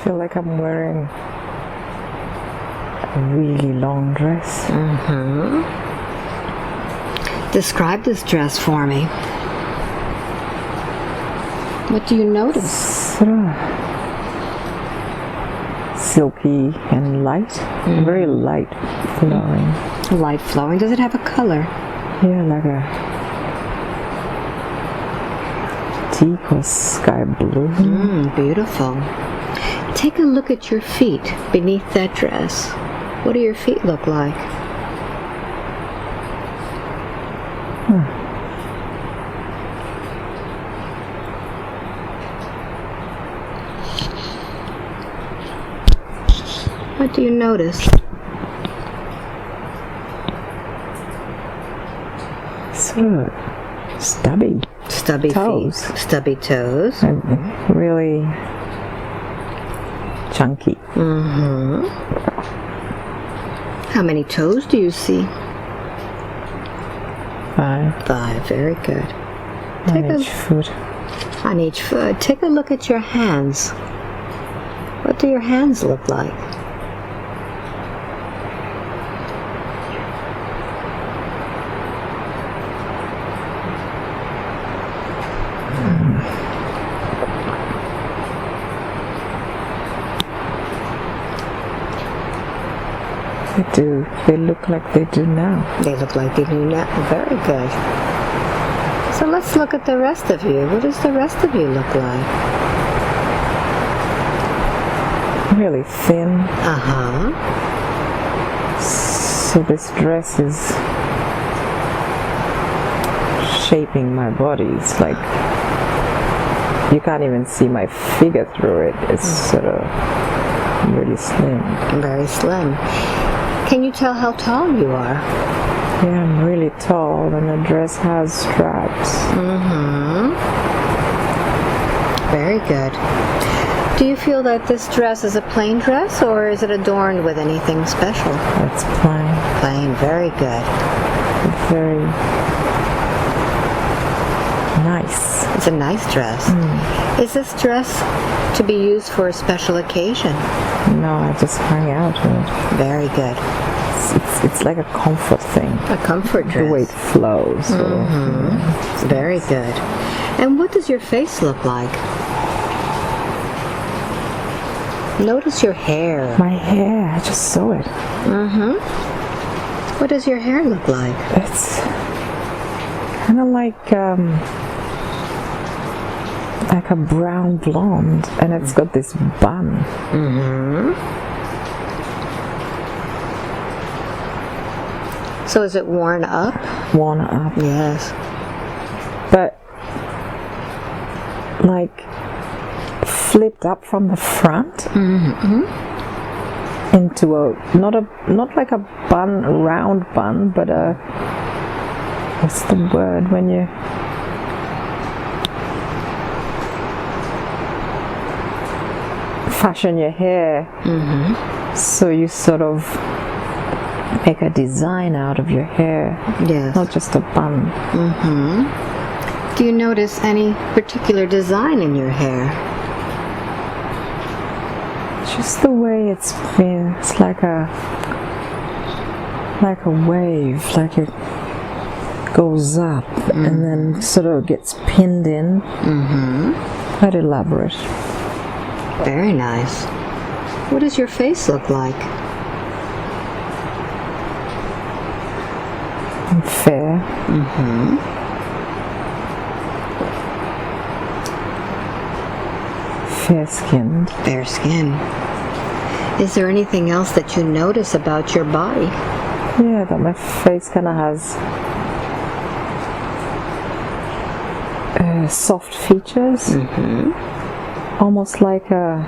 feel like I'm wearing a really long dress. Describe this dress for me. What do you notice? Sort of silky and light, very light flowing. Light flowing. Does it have a color? Yeah, like a teak or sky blue. Beautiful. Take a look at your feet beneath that dress. What do your feet look like? What do you notice? Sort of stubby. Stubby toes. feet. Stubby toes. And really chunky. How many toes do you see? 5. 5. Very good. On each foot. On each foot. Take a look at your hands. What do your hands look like? They look like they do now. They look like they do now. Very good. So let's look at the rest of you. What does the rest of you look like? Really thin. So this dress is shaping my body. It's like you can't even see my figure through it. It's sort of really slim. Very slim. Can you tell how tall you are? Yeah, I'm really tall, and the dress has straps. Very good. Do you feel that this dress is a plain dress, or is it adorned with anything special? It's plain. Plain, very good. Very nice. It's a nice dress. Is this dress to be used for a special occasion? No, I just hang out in it. Very good. It's like a comfort thing. A comfort dress. The way it flows. Very good. And what does your face look like? Notice your hair. My hair, I just saw it. What does your hair look like? It's kind of like a brown blonde, and it's got this bun. So is it worn up? Worn up. Yes. But like flipped up from the front into a not like a bun, a round bun, but a, what's the word when you fashion your hair? So you sort of make a design out of your hair. Yes. Not just a bun. Do you notice any particular design in your hair? Just the way it's been. It's like a wave, like it goes up and then sort of gets pinned in. Quite elaborate. Very nice. What does your face look like? Fair. Fair-skinned. Fair skin. Is there anything else that you notice about your body? Yeah, that my face kind of has soft features. Almost like a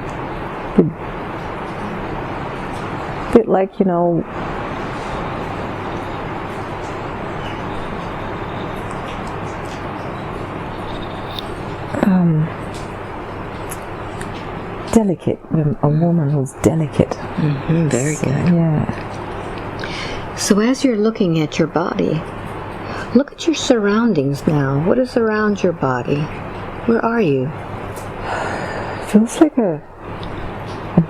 bit like, you know, delicate, a woman who's delicate. Very So, good. yeah. So as you're looking at your body, look at your surroundings now. What is around your body? Where are you? feels like a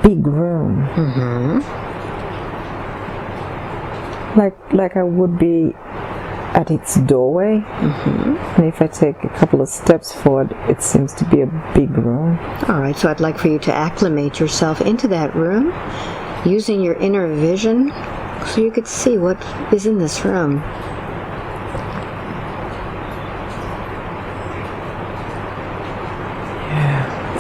big room. Like I would be at its doorway, and if I take a couple of steps forward, it seems to be a big room. All right, so I'd like for you to acclimate yourself into that room using your inner vision so you could see what is in this room. Yeah,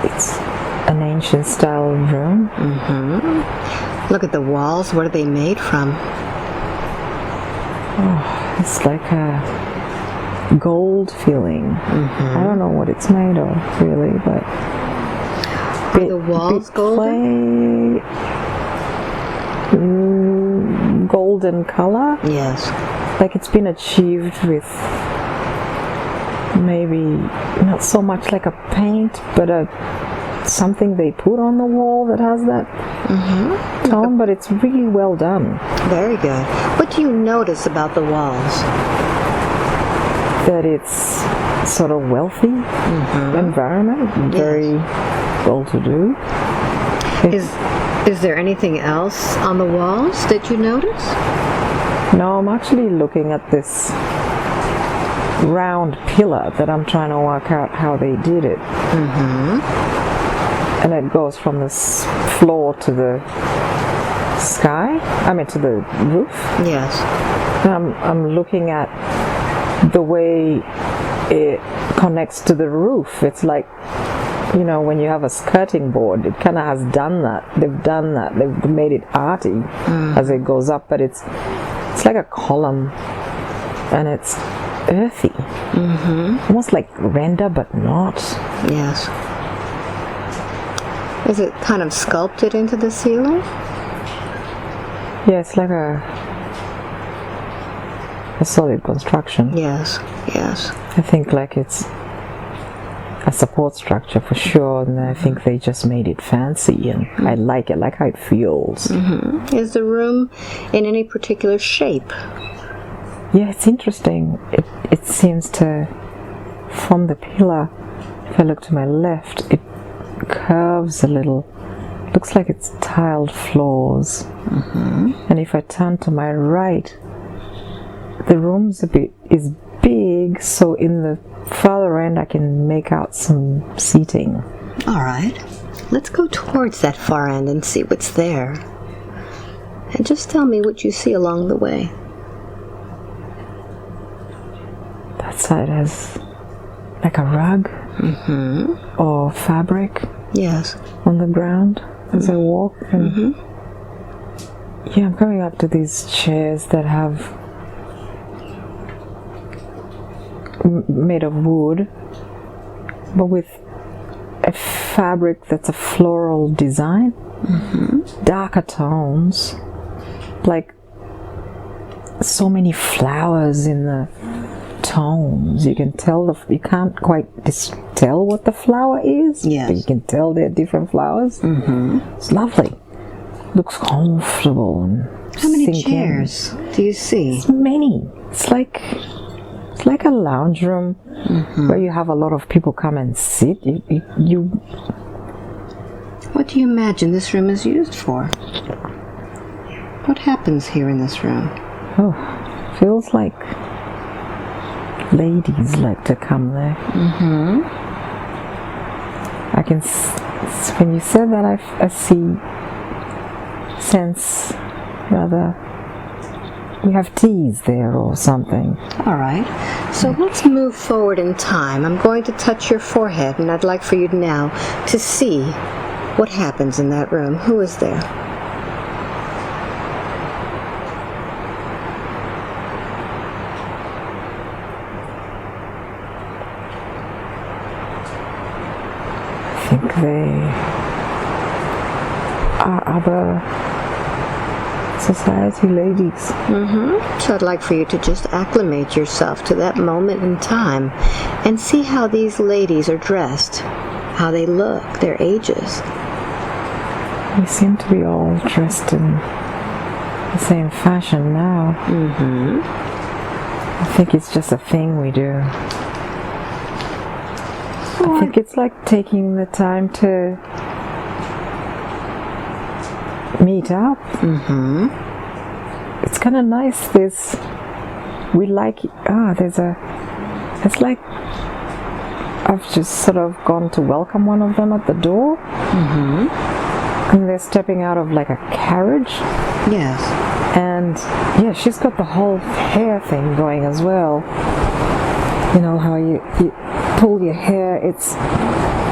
it's an ancient style room. Look at the walls. What are they made from? Oh, it's like a gold feeling. I don't know what it's made of, really, but Are the walls golden? Golden color. Yes. Like it's been achieved with maybe not so much like a paint, but something they put on the wall that has that tone, but it's really well done. Very good. What do you notice about the walls? That it's sort of wealthy environment, very well-to-do. Is there anything else on the walls that you notice? No, I'm actually looking at this round pillar that I'm trying to work out how they did it. And it goes from the floor to the sky, to the roof. Yes. I'm looking at the way it connects to the roof. It's like, when you have a skirting board, it kind of has done that. They've done that. They've made it arty as it goes up, but it's like a column, and it's earthy. Almost like render, but not. Yes. Is it kind of sculpted into the ceiling? Yeah, it's like a solid construction. Yes, yes. I think like it's a support structure for sure, and I think they just made it fancy, and I like it, like how it feels. Is the room in any particular shape? Yeah, it's interesting. It seems to, from the pillar, if I look to my left, it curves a little. Looks like it's tiled floors. And if I turn to my right, the room's is big, so in the farther end I can make out some seating. All right. Let's go towards that far end and see what's there. And just tell me what you see along the way. That side has like a rug or fabric Yes. on the ground as I walk. And yeah, I'm coming up to these chairs that have made of wood, but with a fabric that's a floral design, darker tones, like so many flowers in the tones. You can tell you can't quite tell what the flower is, yes, but you can tell they're different flowers. It's lovely. Looks comfortable. And how many chairs do you see? It's many. It's like a lounge room where you have a lot of people come and sit. You What do you imagine this room is used for? What happens here in this room? Oh, feels like ladies like to come there. I can, when you said that, I sense rather we have teas there or something. All right, so let's move forward in time. I'm going to touch your forehead, and I'd like for you now to see what happens in that room. Who is there? I think they are other society ladies. So I'd like for you to just acclimate yourself to that moment in time and see how these ladies are dressed, how they look, their ages. We seem to be all dressed in the same fashion now. I think it's just a thing we do. I think it's like taking the time to meet up. Mm-hmm. It's kind of nice. It's like I've just sort of gone to welcome one of them at the door. Mm-hmm. And they're stepping out of like a carriage. Yes. And yeah, she's got the whole hair thing going as well. You know how you pull your hair, it's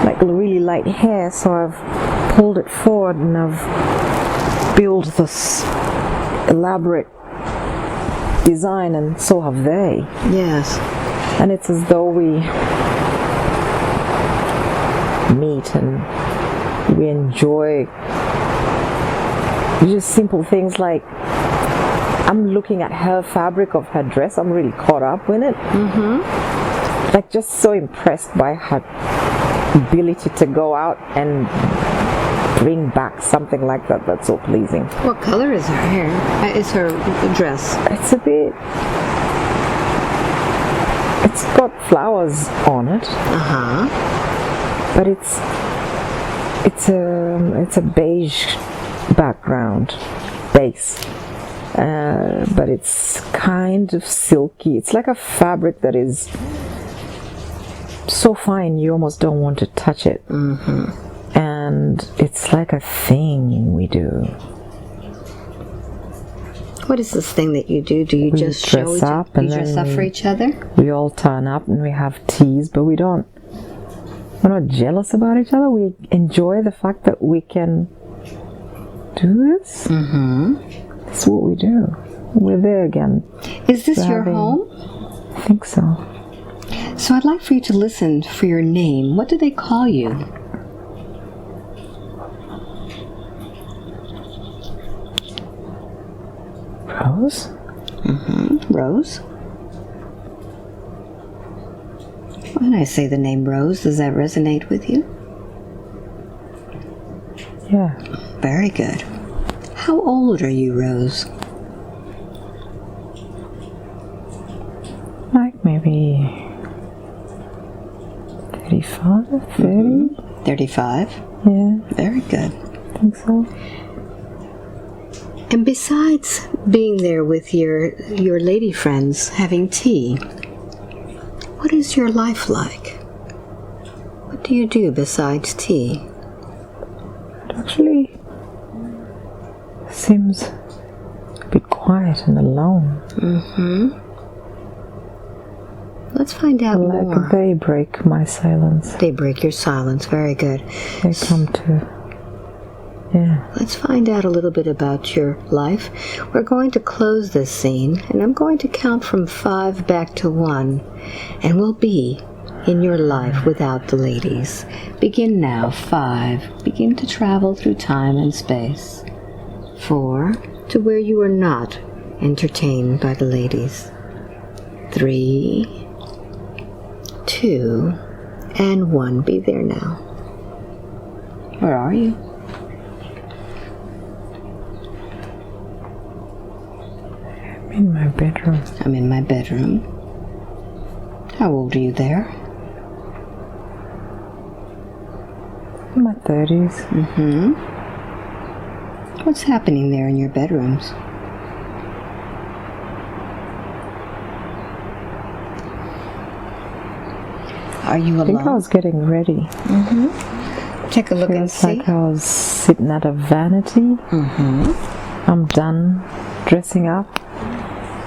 like really light hair, so I've pulled it forward and I've built this elaborate design, and so have they. Yes. And it's as though we meet and we enjoy just simple things like I'm looking at her fabric of her dress. I'm really caught up in it. Mm-hmm. Like just so impressed by her ability to go out and bring back something like that. That's so pleasing. What color is her hair? Is her dress? It's a bit. It's got flowers on it. Uh-huh. But it's a beige background base. But it's kind of silky. It's like a fabric that is so fine you almost don't want to touch it. Mm-hmm. And it's like a thing we do. What is this thing that you do? Do you just dress up and dress up for each other? We all turn up and we have teas, but we're not jealous about each other. We enjoy the fact that we can do this. Mm-hmm. That's what we do. We're there again. Is this your home? I think so. So I'd like for you to listen for your name. What do they call you? Rose? Mm-hmm. Rose? When I say the name Rose, does that resonate with you? Yeah. Very good. How old are you, Rose? Like maybe 35, 30? Mm-hmm. 35? Yeah. Very good. I think so. And besides being there with your lady friends having tea, what is your life like? What do you do besides tea? It actually seems a bit quiet and alone. Mm-hmm. Let's find out more. Like they break my silence. They break your silence. Very good. They come to... Yeah. Let's find out a little bit about your life. We're going to close this scene, and I'm going to count from 5 back to 1, and we'll be in your life without the ladies. Begin now. 5. Begin to travel through time and space. 4. To where you are not entertained by the ladies. 3, 2, and 1. Be there now. Where are you? In my bedroom. I'm in my bedroom. How old are you there? In my 30s. Mm-hmm. What's happening there in your bedrooms? Are you alone? I think I was getting ready. Mm-hmm. Take a look and see. Like I was sitting at a vanity. Mm-hmm. I'm done dressing up.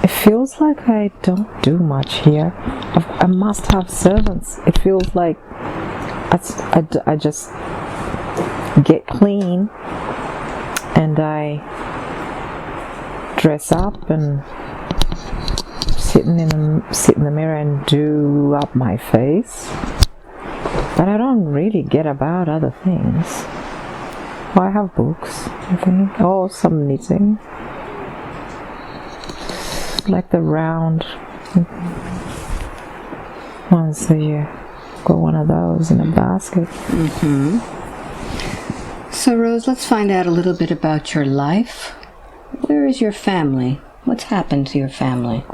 It feels like I don't do much here. I must have servants. It feels like I just get clean and I dress up and sit in the mirror and do up my face. But I don't really get about other things. Well, I have books, I think. Oh, some knitting. Like the round ones that you got one of those in a basket. Mm-hmm. So Rose, let's find out a little bit about your life. Where is your family? What's happened to your family?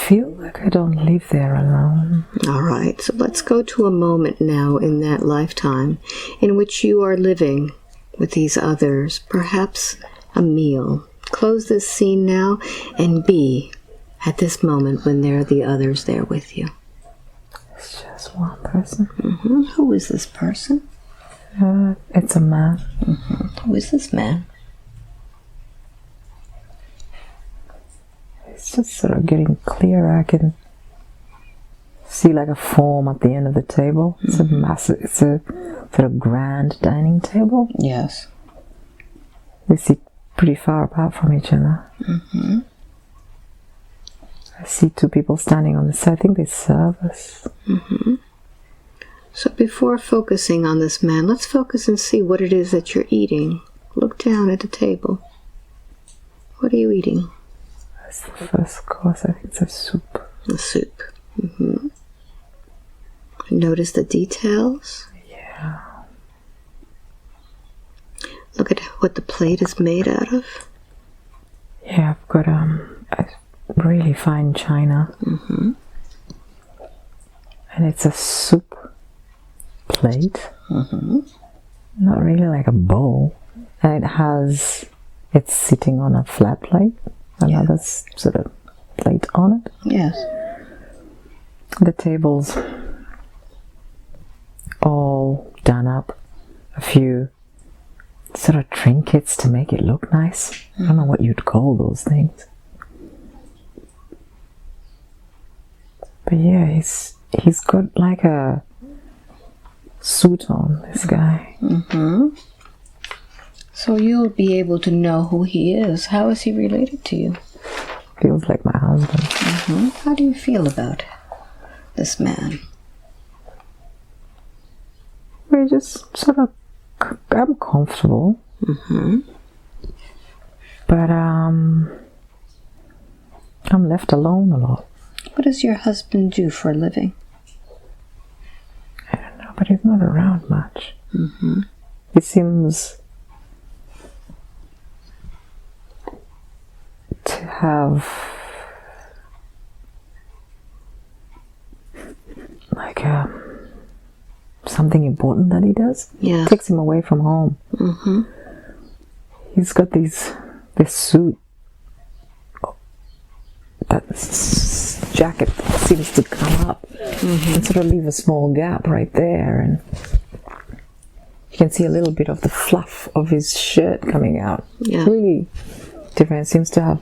feel like I don't live there alone. All right, so let's go to a moment now in that lifetime in which you are living with these others, perhaps a meal. Close this scene now and be at this moment when there are the others there with you. It's just one person. Who is this person? It's a man. Who is this man? It's just sort of getting clearer. I can see like a form at the end of the table. It's a massive, it's a sort of grand dining table. Yes. We sit pretty far apart from each other. I see two people standing on the side. I think they serve us. So before focusing on this man, let's focus and see what it is that you're eating. Look down at the table. What are you eating? That's the first course. I think it's a soup. A soup. Notice the details. Yeah. Look at what the plate is made out of. Yeah, I've got a really fine china. And it's a soup plate. Not really like a bowl. And it's sitting on a flat plate. Another sort of plate on it. Yes. The table's all done up. A few sort of trinkets to make it look nice. I don't know what you'd call those things. But yeah, he's got like a suit on, this guy. So you'll be able to know who he is. How is he related to you? Feels like my husband. How do you feel about this man? We're just sort of, I'm comfortable. But I'm left alone a lot. What does your husband do for a living? I don't know, but he's not around much. He seems to have like something important that he does. Yeah. Takes him away from home. He's got this suit. That jacket seems to come up and sort of leave a small gap right there, and you can see a little bit of the fluff of his shirt coming out. Yeah. Really different. Seems to have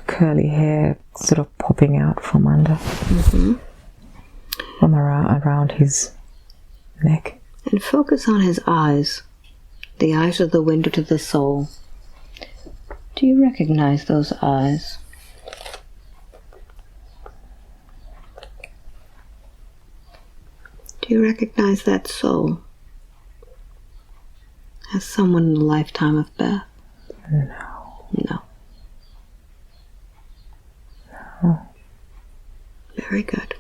curly hair sort of popping out from under, from around his neck. And focus on his eyes. The eyes are the window to the soul. Do you recognize those eyes? Do you recognize that soul as someone in the lifetime of Beth? No. No. No. Very good.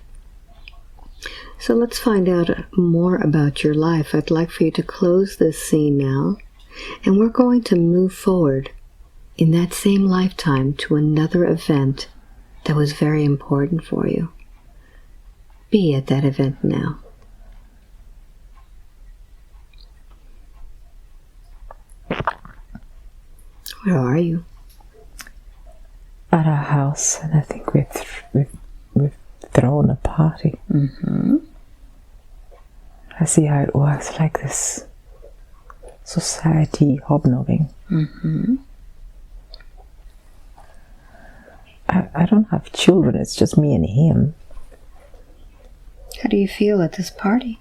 So let's find out more about your life. I'd like for you to close this scene now, and we're going to move forward in that same lifetime to another event that was very important for you. Be at that event now. Where are you? At our house, and I think we've thrown a party. I see how it works, like this society hobnobbing. I don't have children, it's just me and him. How do you feel at this party?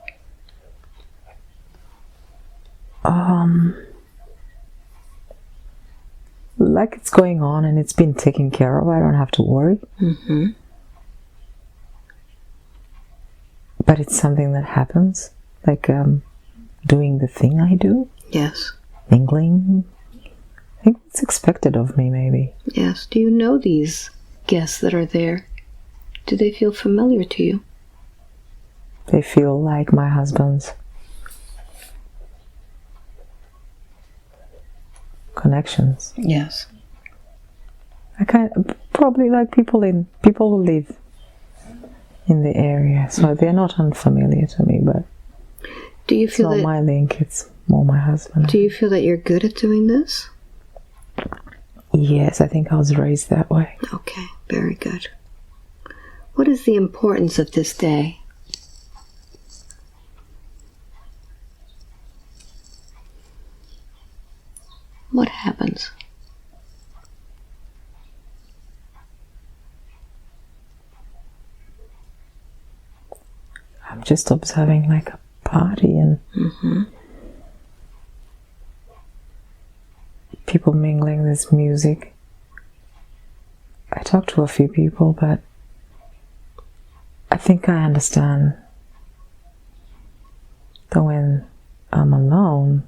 Like it's going on and it's been taken care of. I don't have to worry. But it's something that happens, like doing the thing I do. Yes. Mingling. I think it's expected of me, maybe. Yes. Do you know these guests that are there? Do they feel familiar to you? They feel like my husband's connections. Yes. Probably like people who live in the area, so they're not unfamiliar to me, but do you feel it's not my link, it's more my husband. Do you feel that you're good at doing this? Yes, I think I was raised that way. Okay, very good. What is the importance of this day? What happens? I'm just observing like a party and people mingling, there's music. I talked to a few people, but I think I understand that when I'm alone,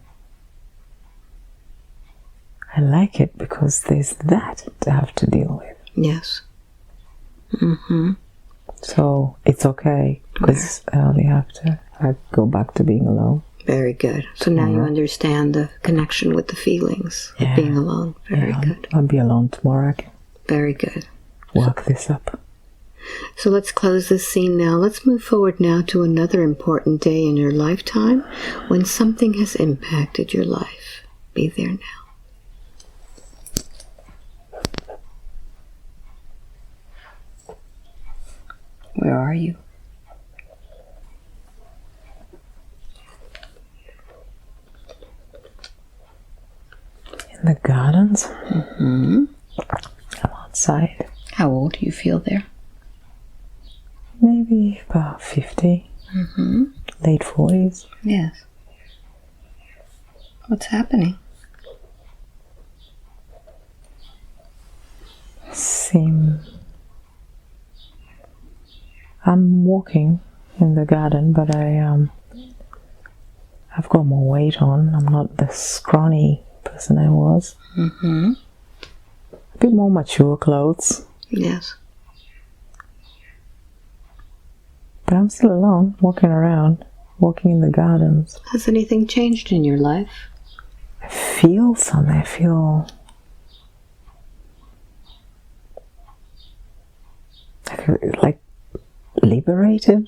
I like it because there's that to have to deal with. Yes. So it's okay because I only have to go back to being alone. Very good. So now you understand the connection with the feelings of being alone. Very good. I'll be alone tomorrow. I can Very good. work this up. So let's close this scene now. Let's move forward now to another important day in your lifetime when something has impacted your life. Be there now. Where are you? In the gardens. I'm outside. How old do you feel there? Maybe about 50. Late 40s. Yes. What's happening? I'm walking in the garden, but I've got more weight on. I'm not the scrawny person I was. A bit more mature clothes. Yes. But I'm still alone, walking around, walking in the gardens. Has anything changed in your life? I feel something. I feel like liberated.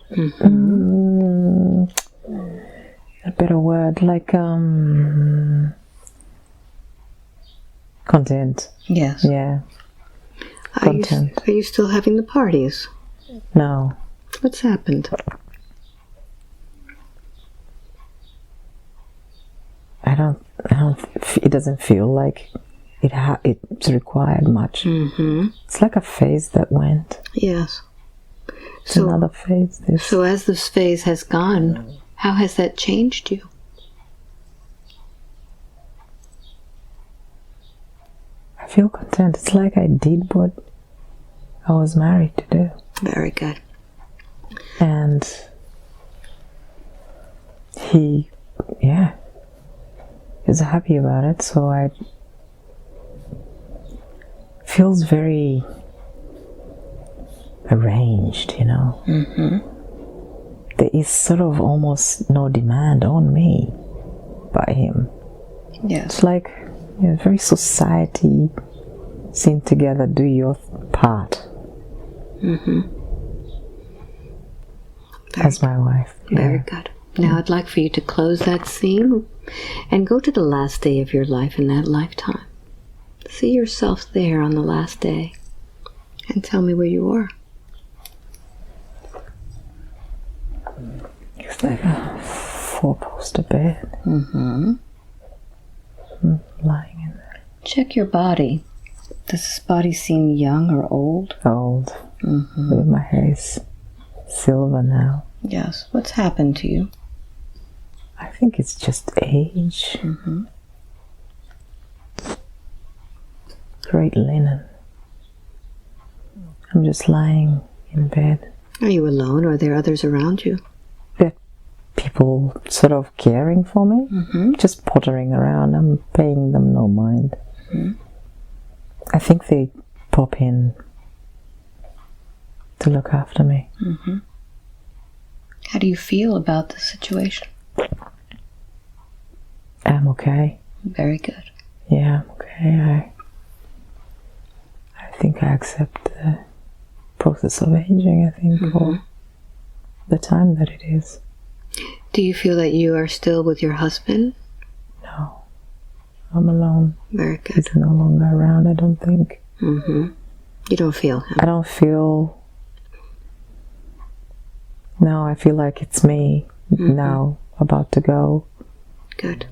A better word, like content. Yes. Yeah. Content. Are you still having the parties? No. What's happened? It doesn't feel like it's required much. It's like a phase that went. Yes. It's another phase. So as this phase has gone, how has that changed you? I feel content. It's like I did what I was married to do. Very good. And he was happy about it, so I feels very arranged, you know. There is sort of almost no demand on me by him. Yes. It's like very society, sing together, do your part. As my wife. Very good. Now I'd like for you to close that scene and go to the last day of your life in that lifetime. See yourself there on the last day and tell me where you are. It's like a four-poster bed. Lying in there. Check your body. Does this body seem young or old? Old. My hair is silver now. Yes. What's happened to you? I think it's just age. Great linen. I'm just lying in bed. Are you alone or are there others around you? There are people sort of caring for me, just pottering around. I'm paying them no mind. I think they pop in to look after me. How do you feel about the situation? I'm okay. Very good. Yeah, I'm okay. I think I accept the process of aging, I think, for the time that it is. Do you feel that you are still with your husband? No. I'm alone. Very good. He's no longer around, I don't think. You don't feel him? I don't feel... No, I feel like it's me now, about to go. Good.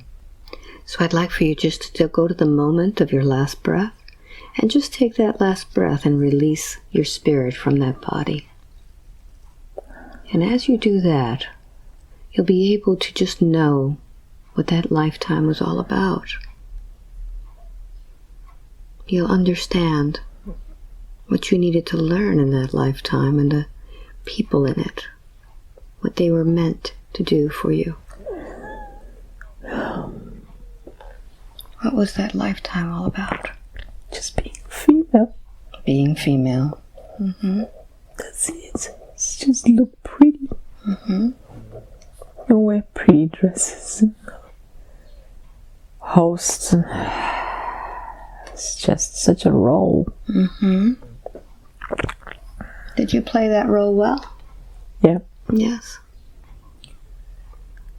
So I'd like for you just to go to the moment of your last breath and just take that last breath and release your spirit from that body. And as you do that, you'll be able to just know what that lifetime was all about. You'll understand what you needed to learn in that lifetime and the people in it, what they were meant to do for you. What was that lifetime all about? Just being female. Being female. That's it. It's just look pretty. And wear pretty dresses. And host. It's just such a role. Did you play that role well? Yeah. Yes.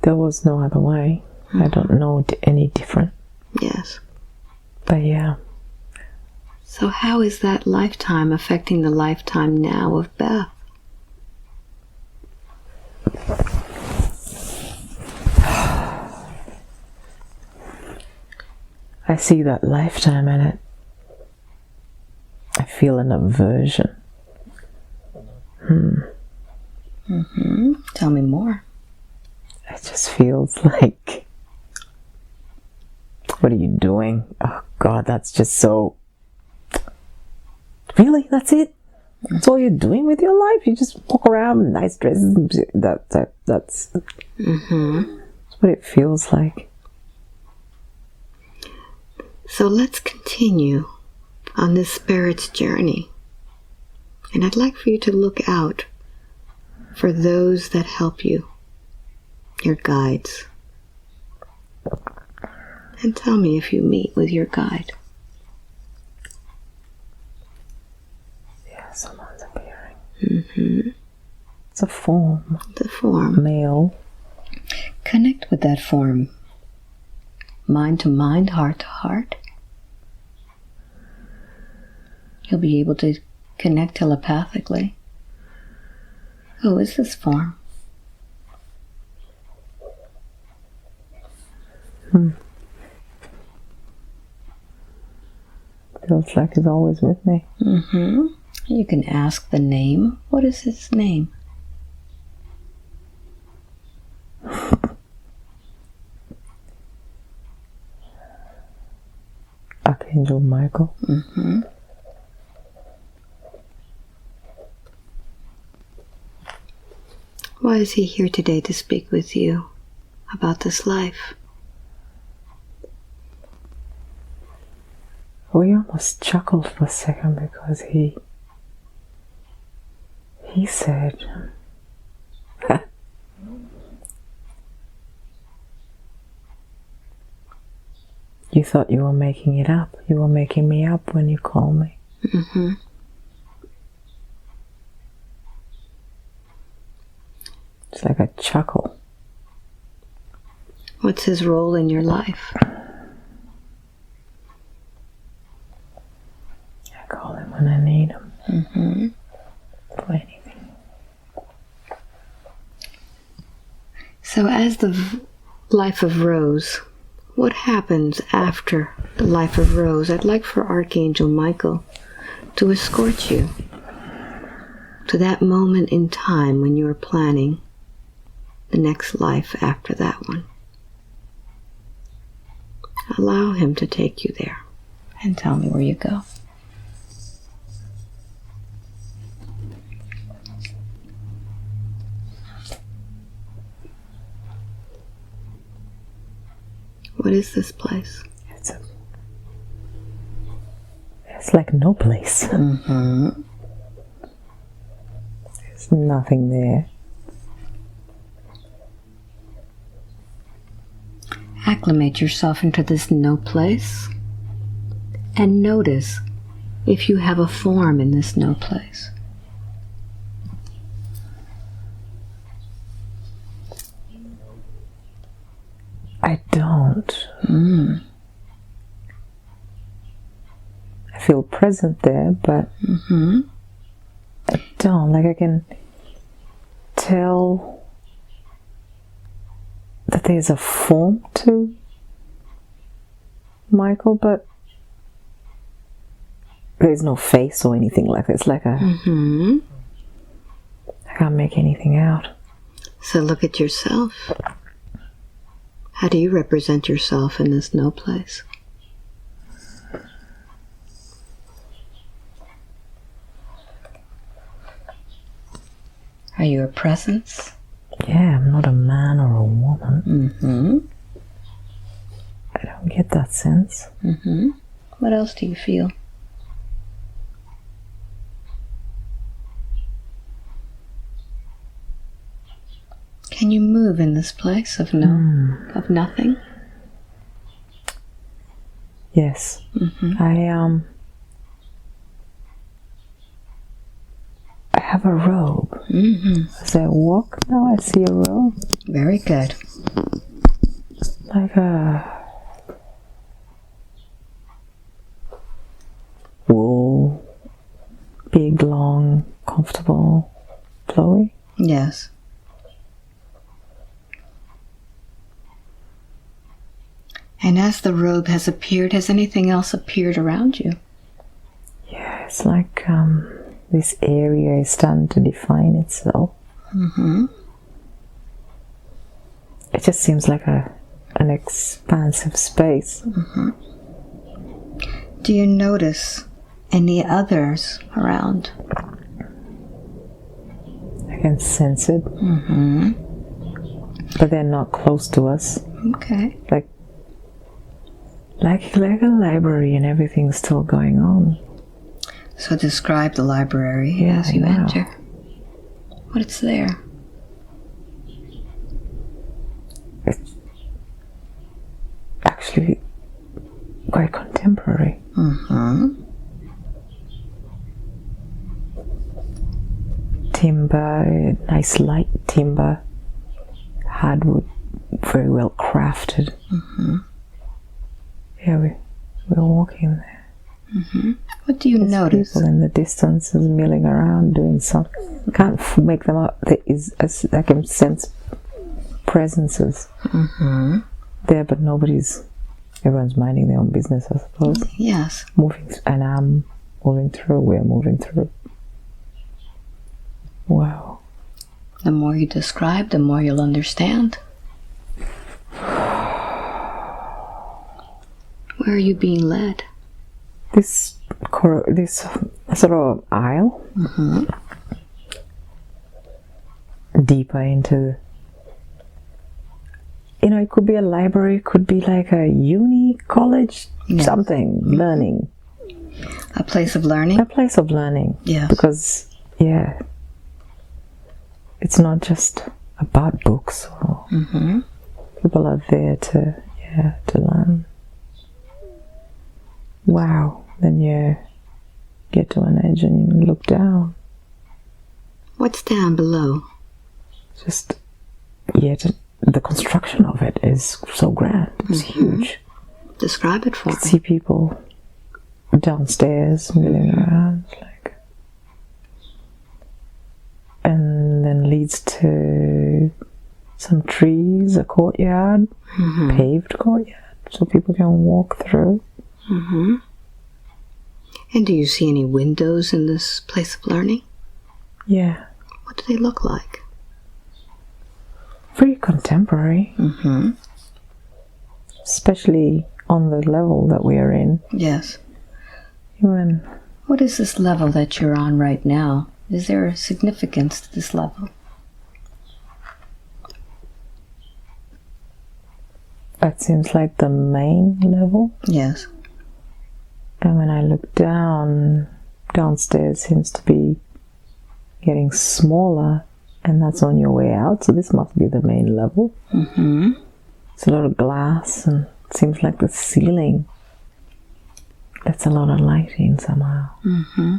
There was no other way. I don't know any different. Yes. But yeah. So how is that lifetime affecting the lifetime now of Beth? I see that lifetime in it. I feel an aversion. Tell me more. It just feels like, what are you doing? Oh God, that's just so... Really? That's it? That's all you're doing with your life? You just walk around in nice dresses? That's what it feels like. So let's continue on this spirit's journey. And I'd like for you to look out for those that help you, your guides. And tell me if you meet with your guide. Yeah, someone's appearing. It's a form. The form. Male. Connect with that form. Mind to mind, heart to heart. You'll be able to connect telepathically. Who is this form? Feels like he's always with me. You can ask the name. What is his name? Archangel Michael. Why is he here today to speak with you about this life? We almost chuckled for a second because he said, you thought you were making it up. You were making me up when you called me. It's like a chuckle. What's his role in your life? I call him when I need him. For anything. So as the life of Rose, what happens after the life of Rose? I'd like for Archangel Michael to escort you to that moment in time when you're planning the next life after that one. Allow him to take you there and tell me where you go. What is this place? It's like no place. There's nothing there. Acclimate yourself into this no place and notice if you have a form in this no place. I don't. I feel present there, but I don't. Like, I can tell that there's a form to Michael, but there's no face or anything like that. It's like a... I can't make anything out. So look at yourself. How do you represent yourself in this no place? Are you a presence? Yeah, I'm not a man or a woman. I don't get that sense. What else do you feel? Can you move in this place of of nothing? Yes. I have a robe. As I walk now, I see a robe. Very good. Like a wool, big, long, comfortable, flowy. Yes. And as the robe has appeared, has anything else appeared around you? Yeah, it's like this area is starting to define itself. It just seems like an expansive space. Do you notice any others around? I can sense it. But they're not close to us. Okay. Like a library, and everything's still going on. So describe the library as you enter. What's there? It's actually quite contemporary. Timber, nice light timber, hardwood, very well crafted. Yeah, we're walking there. What do you notice? People in the distance is milling around doing something. Can't make them out. There is, I can sense presences there, but everyone's minding their own business, I suppose. Yes. And I'm moving through. We're moving through. Wow. The more you describe, the more you'll understand. Where are you being led? This sort of aisle, deeper into, it could be a library, could be like a uni, college, something, learning. A place of learning? A place of learning. Yes. Because, it's not just about books. Or people are there to learn. Wow. Then you get to an edge and you look down. What's down below? Just, the construction of it is so grand. It's huge. Describe it for me. You see people downstairs milling around, and then leads to some trees, a courtyard, paved courtyard, so people can walk through. And do you see any windows in this place of learning? Yeah. What do they look like? Very contemporary. Especially on the level that we are in. Yes. Even. What is this level that you're on right now? Is there a significance to this level? That seems like the main level. Yes. And when I look downstairs seems to be getting smaller, and that's on your way out, so this must be the main level. It's a lot of glass, and it seems like the ceiling That's a lot of lighting somehow. Mm-hmm.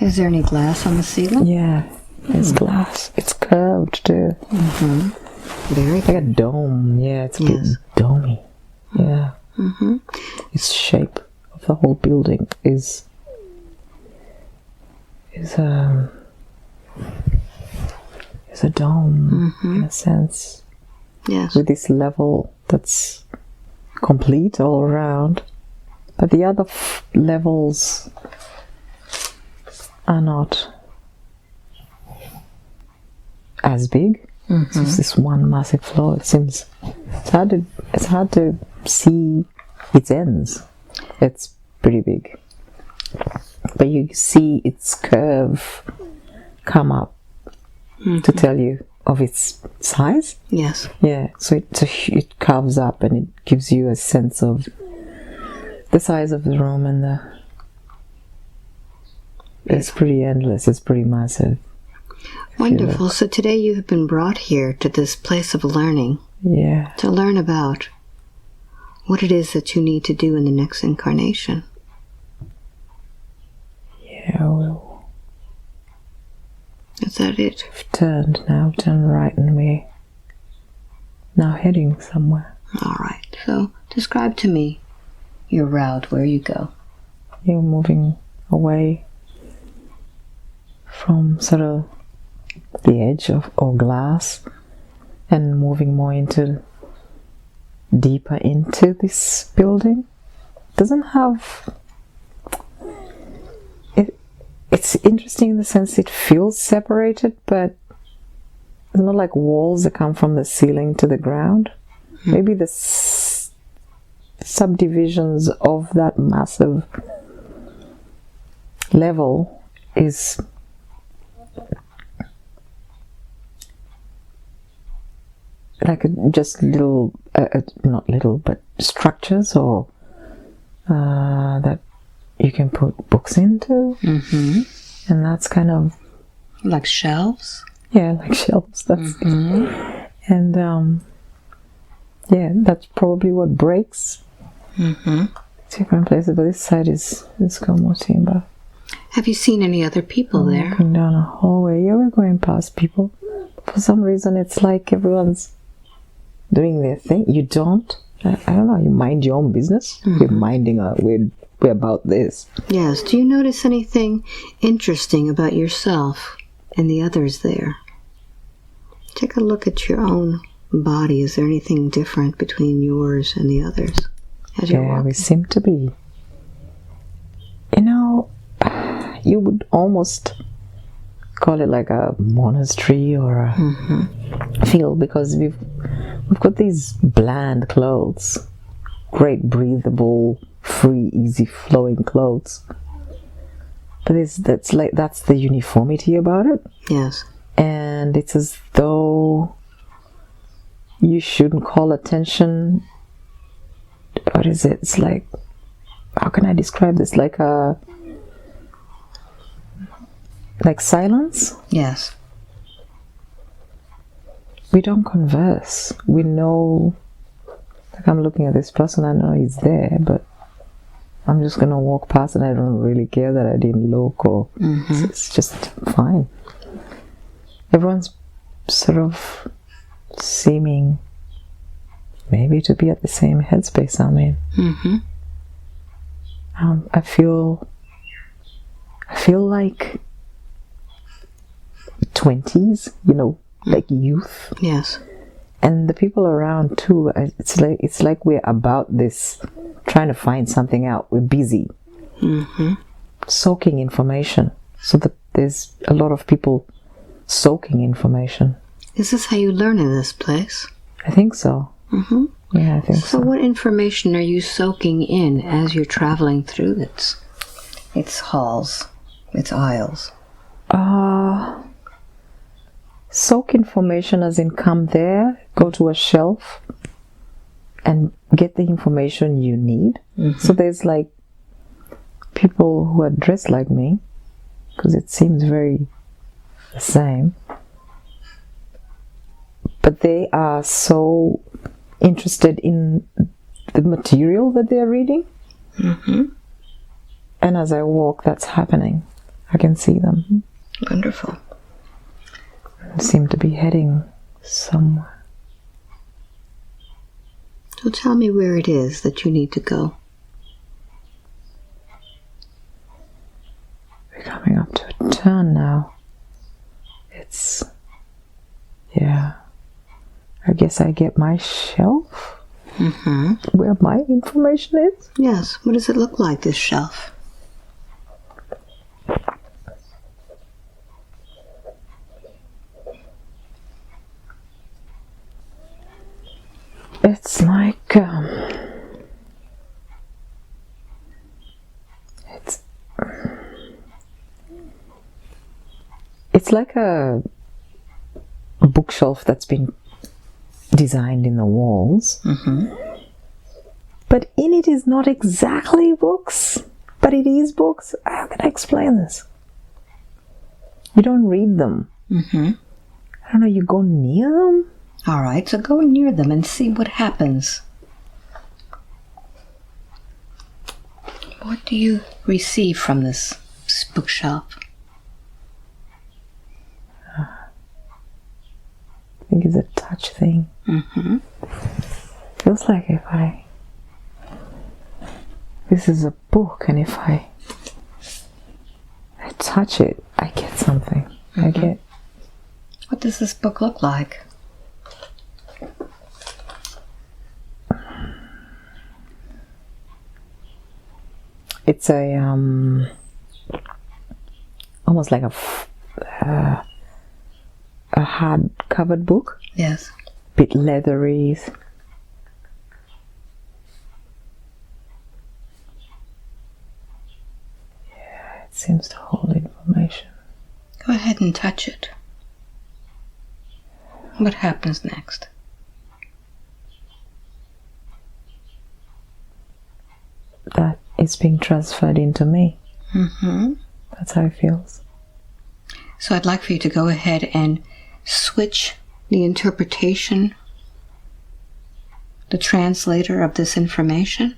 Is there any glass on the ceiling? Yeah, there's glass. It's curved too. Mm-hmm. Very like a dome. Yeah, it's a bit domey. Yeah. Mm-hmm. Its shape of the whole building is a dome in a sense. Yes. With this level that's complete all around, but the other levels are not as big. It's just this one massive floor. It seems it's hard to see its ends. It's pretty big, but you see its curve come up to tell you of its size. Yes. Yeah. So it carves up and it gives you a sense of the size of the room and it's pretty endless. It's pretty massive. Wonderful. So today you have been brought here to this place of learning. Yeah. To learn about what it is that you need to do in the next incarnation. Yeah, well. Is that it? We've turned right, and we're now heading somewhere. All right. So describe to me your route, where you go. You're moving away from sort of the edge or glass and moving more deeper into this building. It doesn't have it's interesting in the sense it feels separated, but it's not like walls that come from the ceiling to the ground. Maybe the subdivisions of that massive level is like just little, not little, but structures or that you can put books into. And that's kind of like shelves. Yeah, like shelves. That's and yeah, that's probably what breaks different places. But this side is got more timber. Have you seen any other people there? Walking down a hallway. Yeah, we're going past people. For some reason, it's like everyone's doing their thing. You don't. I don't know. You mind your own business. We're minding our. We're about this. Yes. Do you notice anything interesting about yourself and the others there? Take a look at your own body. Is there anything different between yours and the others as you're walking? We seem to be. You know, you would almost call it like a monastery or a field, because we've got these bland clothes, great breathable, free, easy flowing clothes. But that's the uniformity about it. Yes. And it's as though you shouldn't call attention. What is it? It's like, how can I describe this? Like silence? Yes. We don't converse. We know, like I'm looking at this person, I know he's there, but I'm just going to walk past and I don't really care that I didn't look or it's just fine. Everyone's sort of seeming maybe to be at the same headspace I'm in. I feel like 20s, you know, like youth. Yes. And the people around too, it's like we're about this, trying to find something out. We're busy soaking information, so that there's a lot of people soaking information. Is this how you learn in this place? I think so. Yeah, I think so. So what information are you soaking in as you're traveling through its halls, its aisles? Soak information as in come there, go to a shelf and get the information you need. So there's like people who are dressed like me, because it seems very the same, but they are so interested in the material that they're reading And as I walk, that's happening. I can see them. Wonderful. Seem to be heading somewhere. So tell me where it is that you need to go. We're coming up to a turn now. I guess I get my shelf where my information is. Yes. What does it look like, this shelf? It's like it's like a bookshelf that's been designed in the walls, but in it is not exactly books, but it is books. How can I explain this? You don't read them. I don't know, you go near them. All right, so go near them and see what happens. What do you receive from this bookshelf? I think it's a touch thing. Feels like this is a book, and if I touch it, I get something. What does this book look like? It's a almost like a hard covered book. Yes. Bit leathery. Yeah, it seems to hold information. Go ahead and touch it. What happens next? That is being transferred into me. That's how it feels. So I'd like for you to go ahead and switch the interpretation, the translator of this information.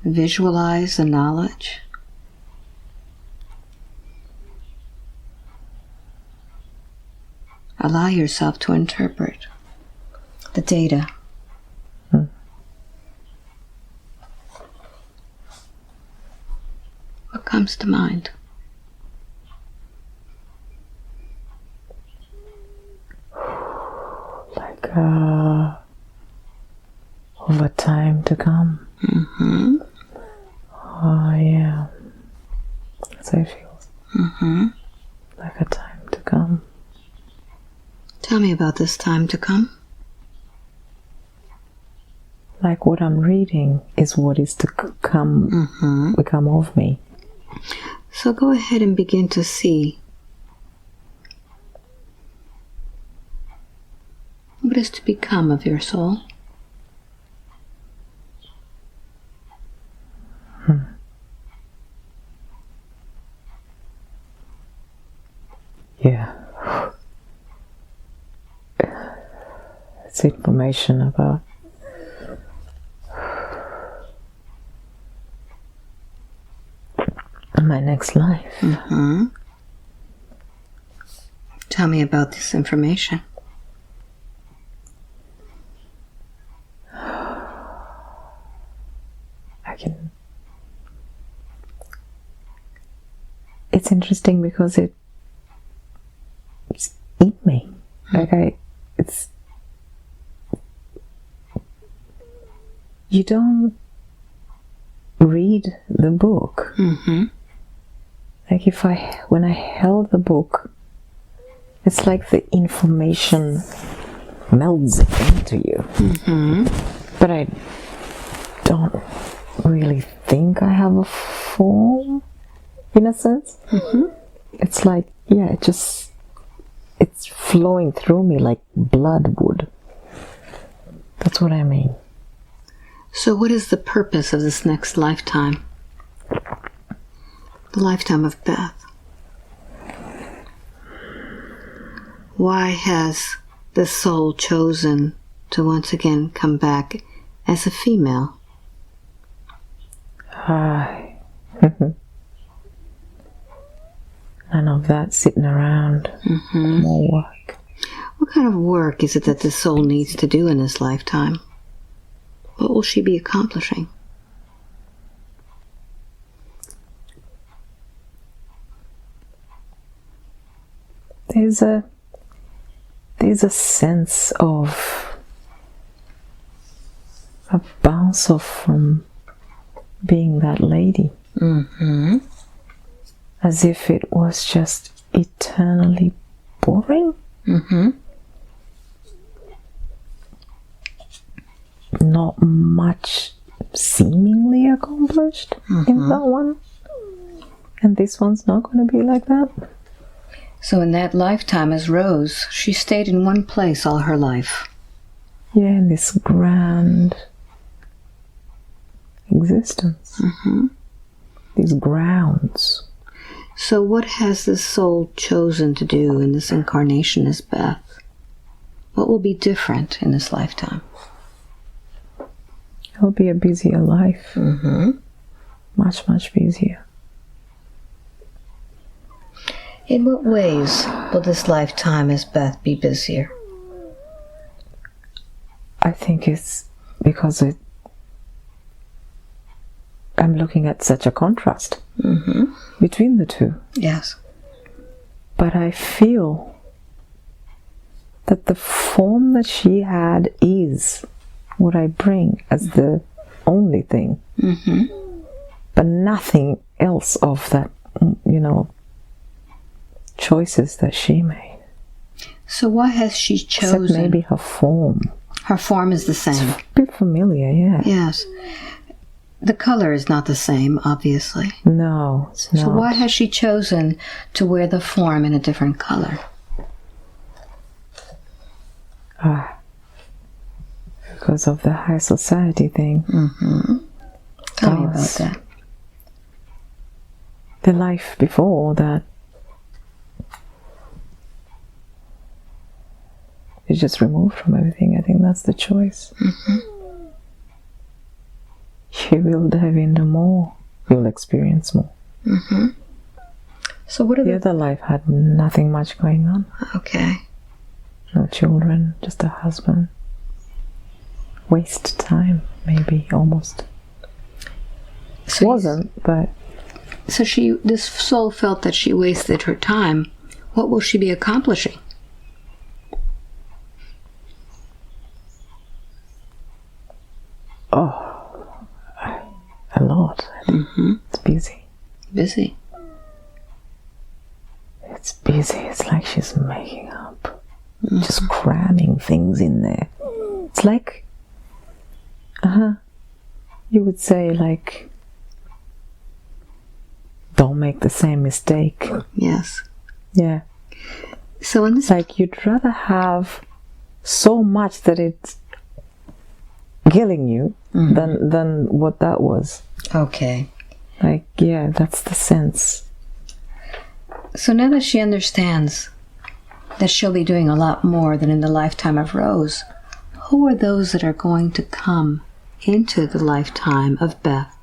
Visualize the knowledge. Allow yourself to interpret the data. What comes to mind? Like over time to come. Oh yeah, that's how it feels. Like a time to come. Tell me about this time to come. Like what I'm reading is what is to come, become of me. So go ahead and begin to see what is to become of your soul. Yeah. It's information about my next life. Tell me about this information. It's interesting because it's in me. You don't read the book. Like when I held the book, it's like the information melds into you. But I don't really think I have a form, in a sense. It's like, it's flowing through me like blood would. That's what I mean. So what is the purpose of this next lifetime? The lifetime of Beth. Why has the soul chosen to once again come back as a female? None of that sitting around. More work. What kind of work is it that the soul needs to do in this lifetime? What will she be accomplishing? There's a sense of a bounce off from being that lady. As if it was just eternally boring. Not much seemingly accomplished in that one. And this one's not going to be like that. So in that lifetime as Rose, she stayed in one place all her life. Yeah, in this grand existence. These grounds. So what has the soul chosen to do in this incarnation as Beth? What will be different in this lifetime? It'll be a busier life. Much, much busier. In what ways will this lifetime as Beth be busier? I think it's because I'm looking at such a contrast between the two. Yes. But I feel that the form that she had is what I bring as the only thing. But nothing else of that, choices that she made. So why has she chosen? Except maybe her form. Her form is the same. It's a bit familiar, yeah. Yes. The color is not the same, obviously. No, it's not. So why has she chosen to wear the form in a different color? Because of the high society thing. Tell me about that. The life before that, is just removed from everything. I think that's the choice. You will dive into more. You'll experience more. So what are the other life had nothing much going on. Okay. No children, just a husband. Waste time, maybe, almost. So wasn't, but... So this soul felt that she wasted her time. What will she be accomplishing? A lot. It's busy. Busy. It's busy. It's like she's making up. Just cramming things in there. It's like... You would say, like... Don't make the same mistake. Yes. Yeah. So in this... Like, you'd rather have so much that it's killing you than what that was. Okay. Like, yeah, that's the sense. So now that she understands that she'll be doing a lot more than in the lifetime of Rose, who are those that are going to come into the lifetime of Beth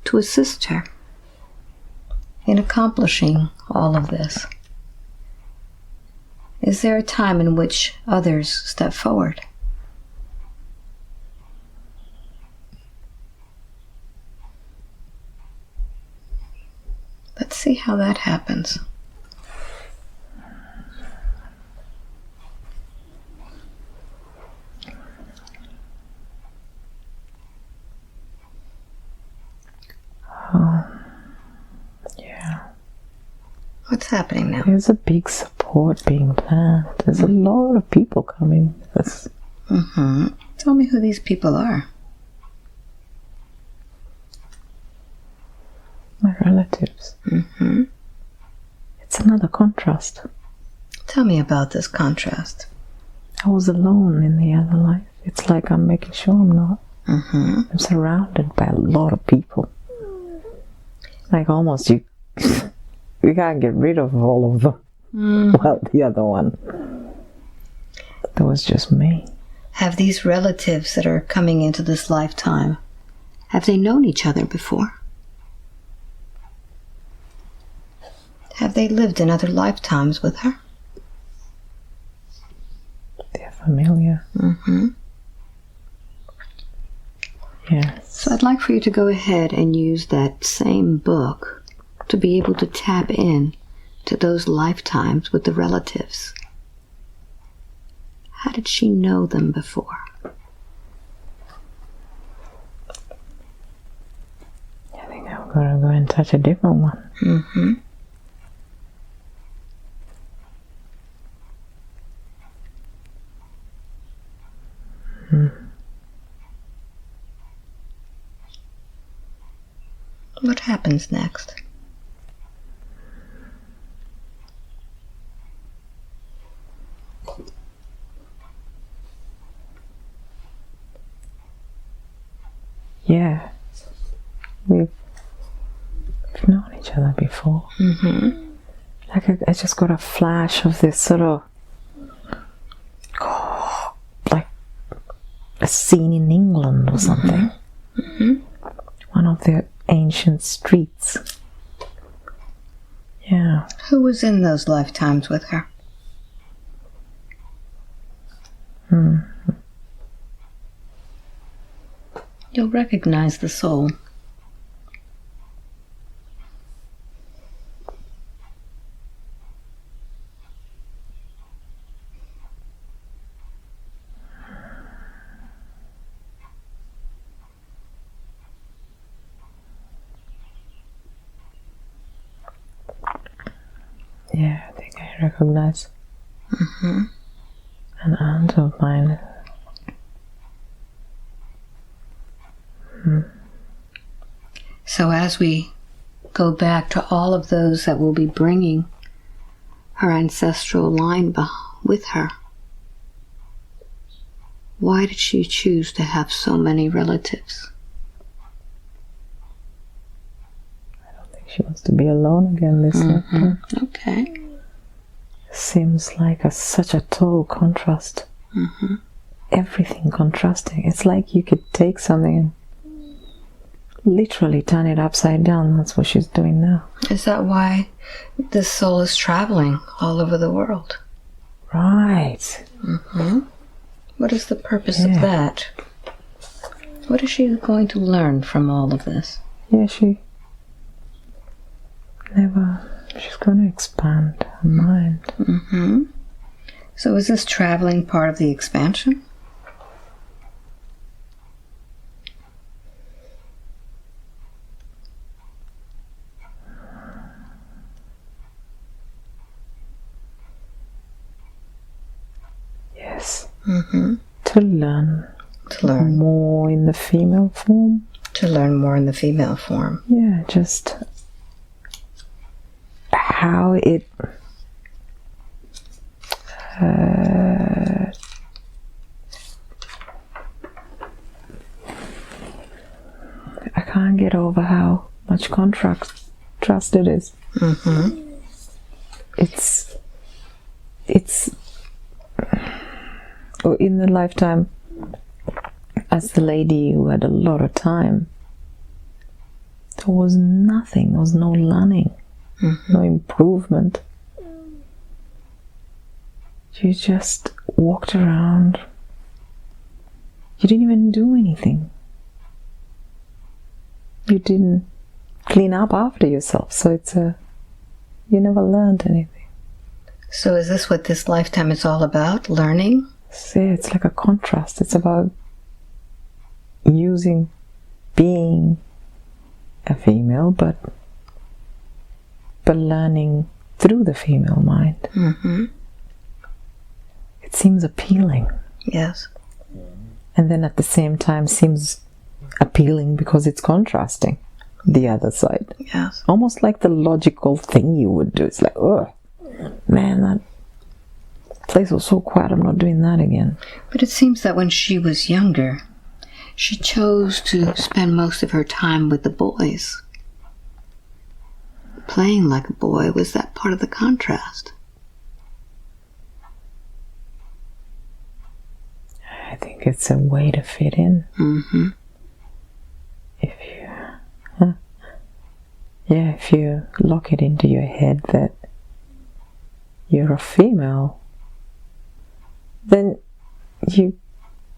to assist her in accomplishing all of this? Is there a time in which others step forward? Let's see how that happens. Yeah. What's happening now? There's a big support being planned. There's a lot of people coming. Tell me who these people are. My relatives. It's another contrast. Tell me about this contrast. I was alone in the other life. It's like I'm making sure I'm not. I'm surrounded by a lot of people. Like almost you can't get rid of all of them. Well, the other one. That was just me. have these relatives that are coming into this lifetime, have they known each other before? Have they lived in other lifetimes with her? They're familiar. Mm-hmm. Yes. So I'd like for you to go ahead and use that same book to be able to tap in to those lifetimes with the relatives. How did she know them before? I think I'm going to go and touch a different one. Mm-hmm. What happens next? Yeah. We've known each other before. Mm-hmm. Like I just got a flash of this sort of like a scene in England or something. Mm-hmm. One of the ancient streets. Yeah. Who was in those lifetimes with her? You'll recognize the soul. Yeah, I think I recognize Mm-hmm. an aunt of mine. So as we go back to all of those that will be bringing her ancestral line with her, why did she choose to have so many relatives? I don't think she wants to be alone again this time. Okay. Seems like such a total contrast. Mm-hmm. Everything contrasting. It's like you could take something and literally turn it upside down. That's what she's doing now. Is that why this soul is traveling all over the world? Right. Mm-hmm. What is the purpose of that? What is she going to learn from all of this? Yeah, she's going to expand her mind. Mm-hmm. So is this traveling part of the expansion? Yes. Mm-hmm. To learn more in the female form. To learn more in the female form. Yeah, just how it I can't get over how much trust it is. Mm-hmm. It's in the lifetime as the lady who had a lot of time, there was nothing, there was no learning, no improvement. You just walked around. You didn't even do anything. You didn't clean up after yourself, so you never learned anything. So is this what this lifetime is all about? Learning? See, it's like a contrast. It's about being a female, but learning through the female mind. Mm-hmm. It seems appealing. Yes. And then at the same time seems appealing because it's contrasting the other side. Yes. Almost like the logical thing you would do. It's like, oh, man, that place was so quiet, I'm not doing that again. But it seems that when she was younger, she chose to spend most of her time with the boys. Playing like a boy, was that part of the contrast? I think like it's a way to fit in. Mm-hmm. If you lock it into your head that you're a female, then you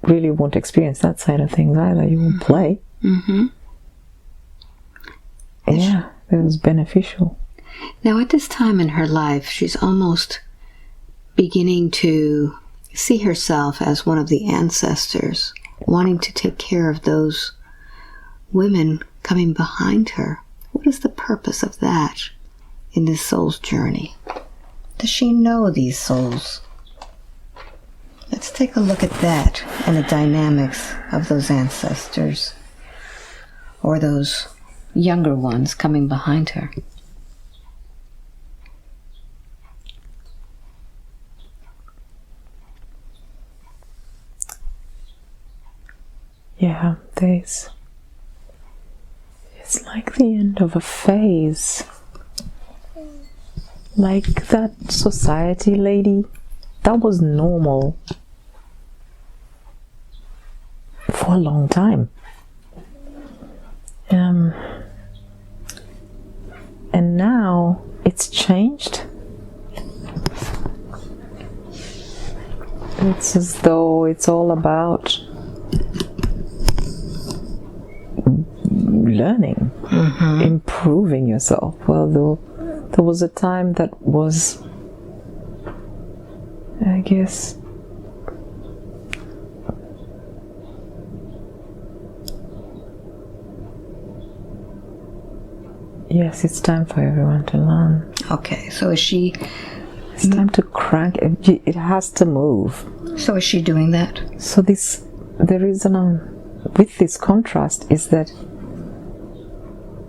really won't experience that side of things either. You won't play. Mm-hmm. Yeah, it was beneficial. Now, at this time in her life, she's almost beginning to see herself as one of the ancestors, wanting to take care of those women coming behind her. What is the purpose of that in this soul's journey? Does she know these souls? Let's take a look at that and the dynamics of those ancestors or those younger ones coming behind her. Yeah, it's like the end of a phase. Like that society lady, that was normal for a long time. And now it's changed. It's as though it's all about learning, improving yourself. Well, there was a time that was, I guess, yes, it's time for everyone to learn. Okay, so is she... It's time to crank it. It has to move. So is she doing that? So the reason with this contrast is that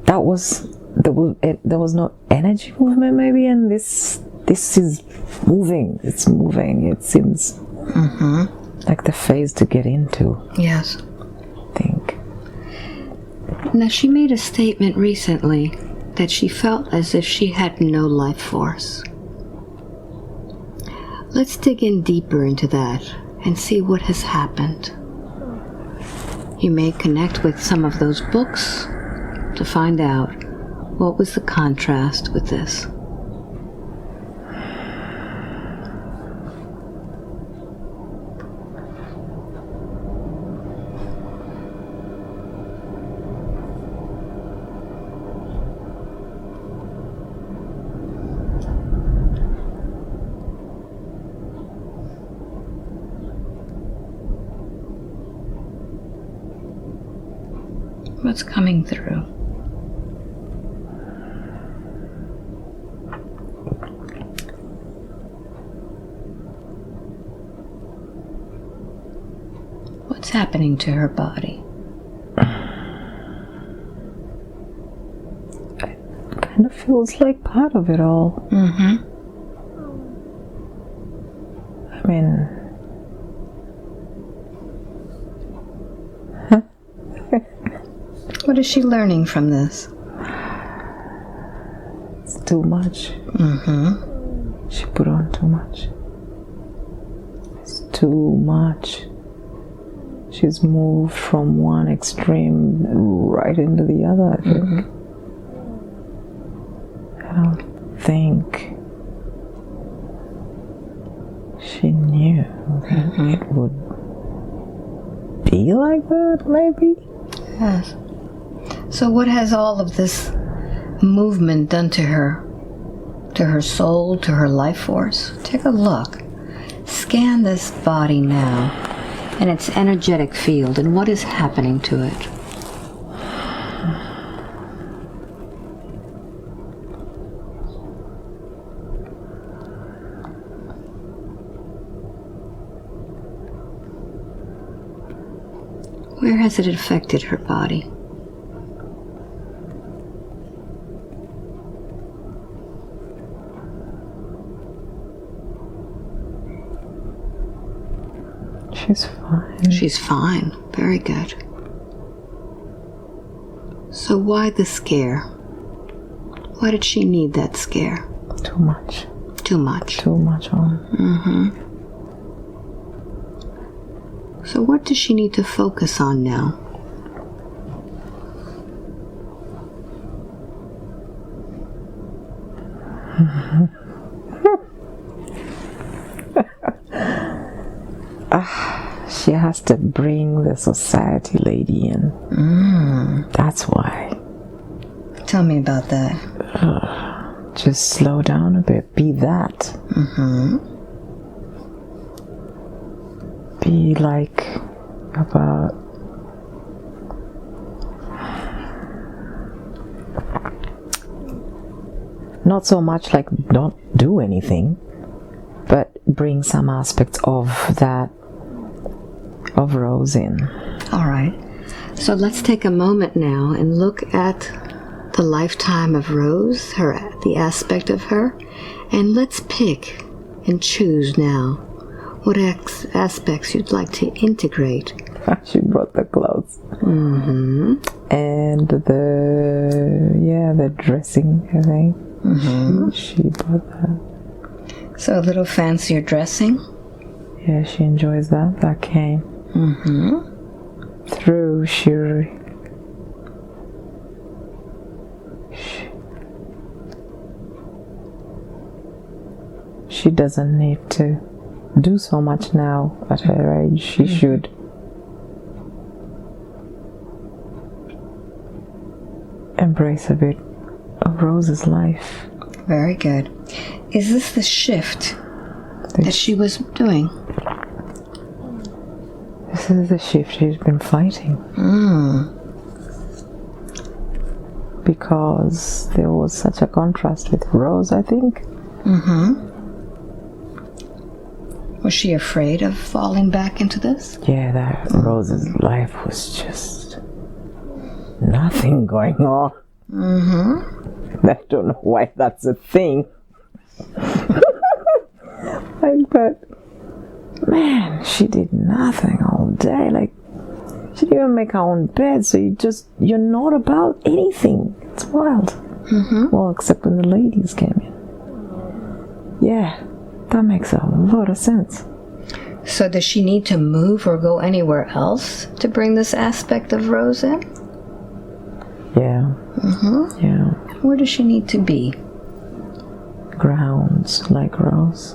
there was no energy movement maybe, and this is moving. It's moving. It seems like the phase to get into. Yes. I think. Now, she made a statement recently that she felt as if she had no life force. Let's dig in deeper into that and see what has happened. You may connect with some of those books to find out what was the contrast with this. What's coming through? What's happening to her body? It kind of feels like part of it all. I mean, What is she learning from this? it's too much. She put on too much. It's too much. She's moved from one extreme right into the other, I think. I don't think she knew that it would be like that, maybe? Yes. So what has all of this movement done to her soul, to her life force? Take a look. Scan this body now and its energetic field and what is happening to it. Where has it affected her body? She's fine. She's fine. Very good. So why the scare? Why did she need that scare? Too much. Too much. Too much on. So what does she need to focus on now? She has to bring the society lady in. That's why. Tell me about that. Just slow down a bit. Be that. Be like about not so much like don't do anything, but bring some aspects of that, of Rose in. All right. So let's take a moment now and look at the lifetime of Rose, the aspect of her, and let's pick and choose now what aspects you'd like to integrate. She brought the clothes. And the dressing, I think. She brought that. So a little fancier dressing? Yeah, she enjoys that. That came through she doesn't need to do so much now at her age. She should embrace a bit of Rose's life. Very good. Is this the shift that she was doing? This is the shift she's been fighting. Because there was such a contrast with Rose, I think. Was she afraid of falling back into this? Yeah, that Rose's life was just nothing going on. I don't know why that's a thing. But man, she did nothing all day. Like, she didn't even make her own bed, so you're not about anything. It's wild. Well, except when the ladies came in. Yeah, that makes a lot of sense. So does she need to move or go anywhere else to bring this aspect of Rose in? Yeah. Yeah. Where does she need to be? Grounds like Rose.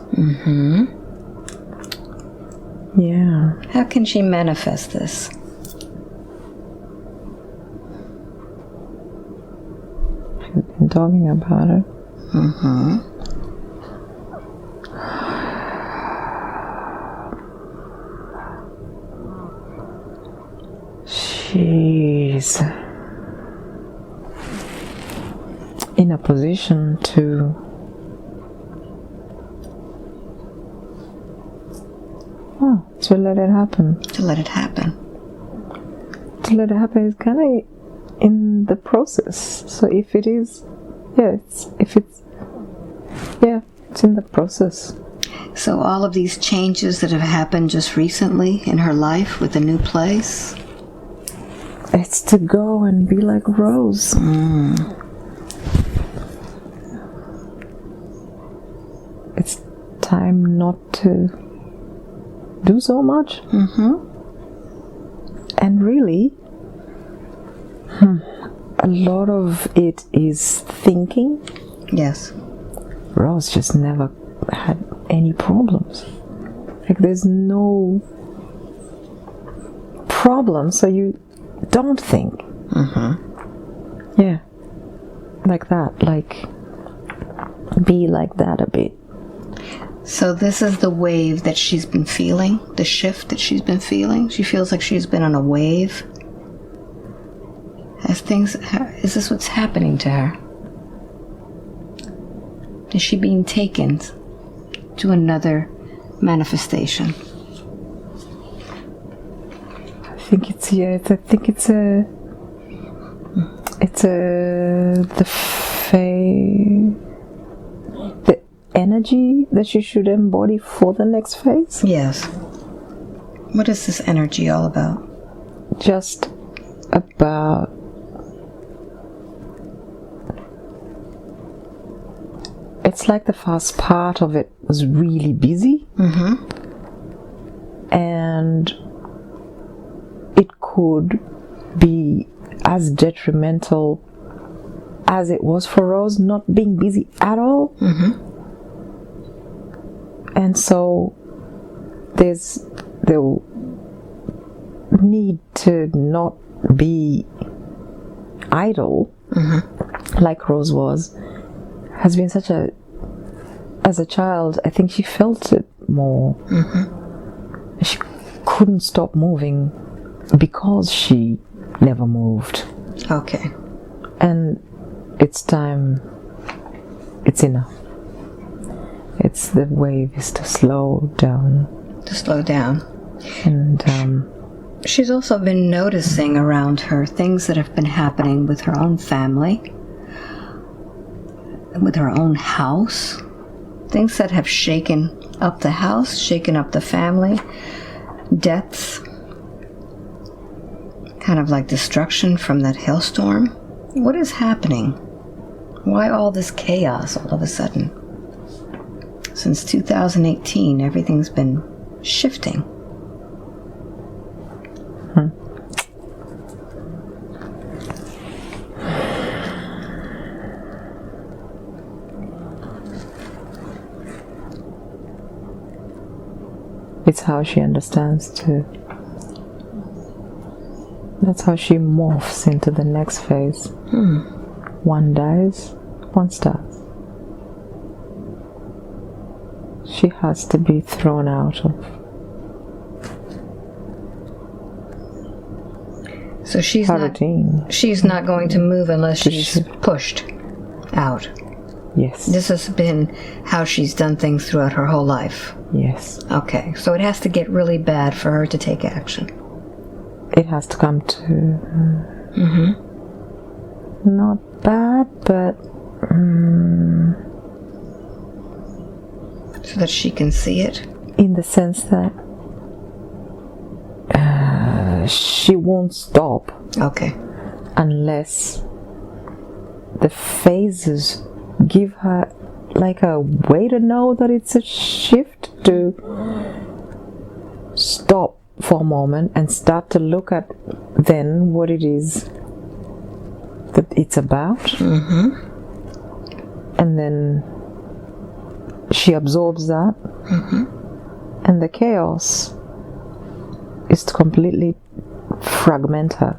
Yeah. How can she manifest this? She's been talking about it. She's in a position to let it happen. To let it happen. To let it happen is kind of in the process. So if it is, it's in the process. So all of these changes that have happened just recently in her life with the new place? It's to go and be like Rose. It's time not to do so much. And really, a lot of it is thinking. Yes. Rose just never had any problems. Like, there's no problem, so you don't think. Yeah. Like that. Like, be like that a bit. So this is the wave that she's been feeling, the shift that she's been feeling. She feels like she's been on a wave. Is this what's happening to her? Is she being taken to another manifestation? I think it's the energy that you should embody for the next phase. Yes. What is this energy all about? Just about it's like the first part of it was really busy, and could be as detrimental as it was for Rose not being busy at all. And so there's the need to not be idle like Rose was, has been such a, as a child, I think she felt it more. She couldn't stop moving because she never moved. Okay. And it's time, it's enough. It's the wave is to slow down. To slow down. And she's also been noticing around her things that have been happening with her own family, with her own house, things that have shaken up the house, shaken up the family, deaths, kind of like destruction from that hailstorm. What is happening? Why all this chaos all of a sudden? Since 2018, everything's been shifting. It's how she understands too. That's how she morphs into the next phase. One dies, one starts. She has to be thrown out of. So she's not going to move unless she's pushed out. Yes. This has been how she's done things throughout her whole life. Yes. Okay, so it has to get really bad for her to take action. It has to come to not bad, but so that she can see it. In the sense that she won't stop. Okay. Unless the phases give her like a way to know that it's a shift, to stop for a moment and start to look at then what it is that it's about. And then she absorbs that, and the chaos is to completely fragment her.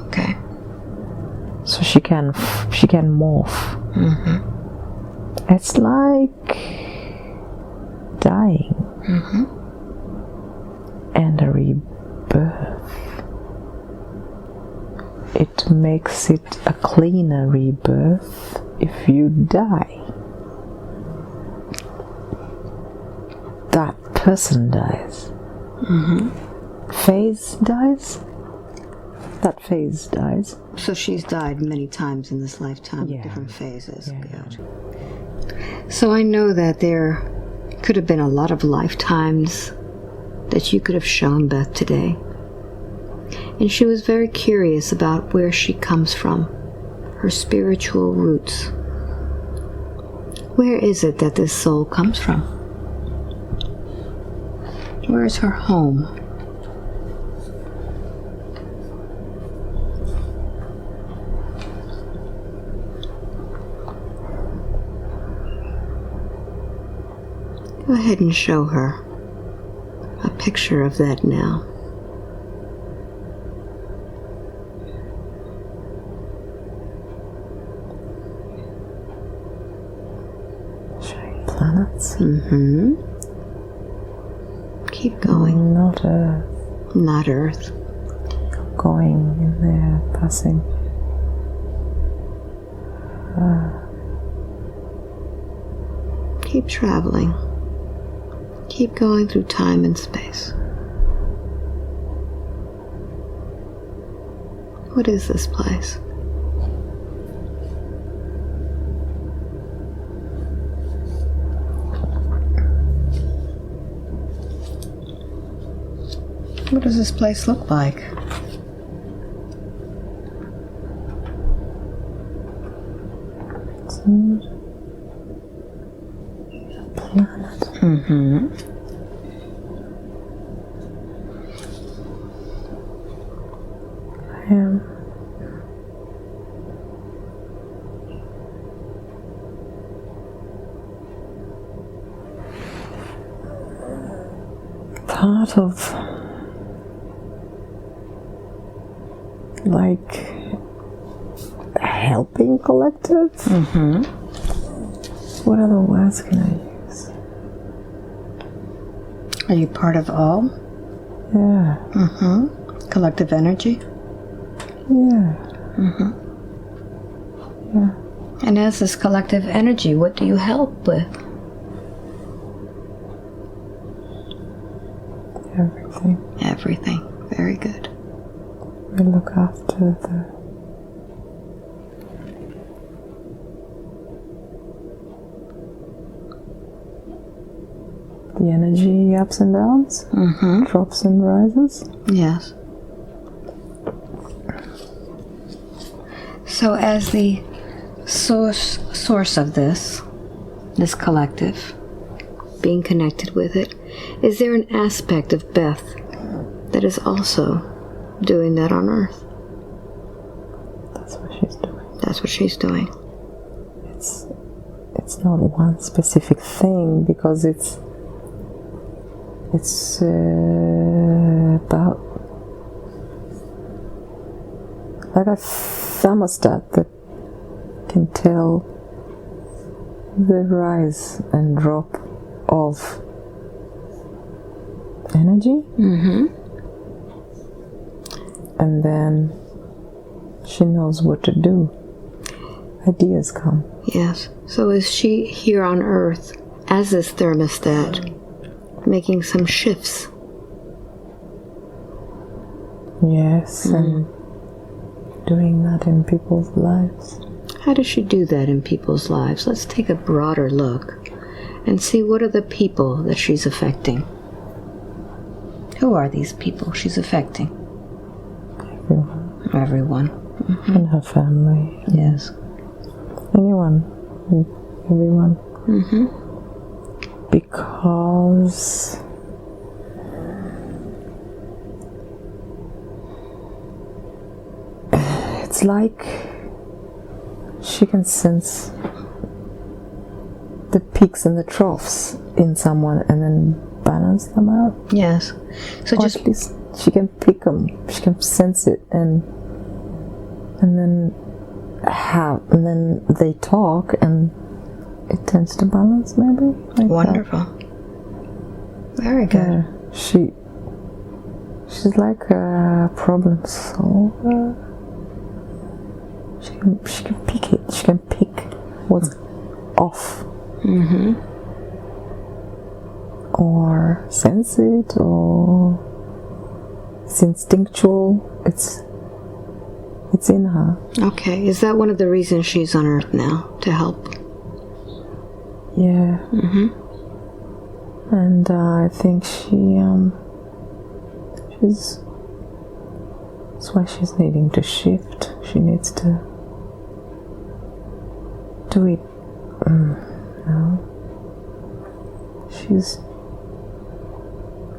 Okay. So she can morph. It's like dying and a rebirth. It makes it a cleaner rebirth if you die. That person dies. Phase dies. That phase dies. So she's died many times in this lifetime, different phases. Good. So I know that there could have been a lot of lifetimes that you could have shown Beth today. And she was very curious about where she comes from, her spiritual roots. Where is it that this soul comes from? Where is her home? Go ahead and show her a picture of that now. Showing planets. Keep going. Not Earth. Not Earth. Going in there, passing. Keep traveling. Keep going through time and space. What is this place? What does this place look like? Planet. Yeah. Part of like a helping collective. What other words can I use? Are you part of all? Yeah. Collective energy? Yeah. Yeah. And as this collective energy, what do you help with? Everything. Everything. Very good. We look after the energy ups and downs, drops and rises. Yes. So as the source of this collective, being connected with it, is there an aspect of Beth that is also doing that on Earth? That's what she's doing. That's what she's doing. It's not one specific thing, because it's about like a thermostat that can tell the rise and drop of energy. And then she knows what to do. Ideas come. Yes. So is she here on Earth as this thermostat, making some shifts? Yes, and doing that in people's lives. How does she do that in people's lives? Let's take a broader look and see what are the people that she's affecting. Who are these people she's affecting? Everyone. And her family. Yes. Anyone. Everyone. Because it's like she can sense the peaks and the troughs in someone and then balance them out. Yes. So Or just at least she can pick them. She can sense it, and then then they talk, and it tends to balance, maybe. Like wonderful. Very good. Yeah, she's like a problem solver. She can pick it. She can pick what's off. Or sense it, or it's instinctual. It's in her. Okay. Is that one of the reasons she's on Earth now, to help? Yeah. And I think she's. That's why she's needing to shift. She needs to do it.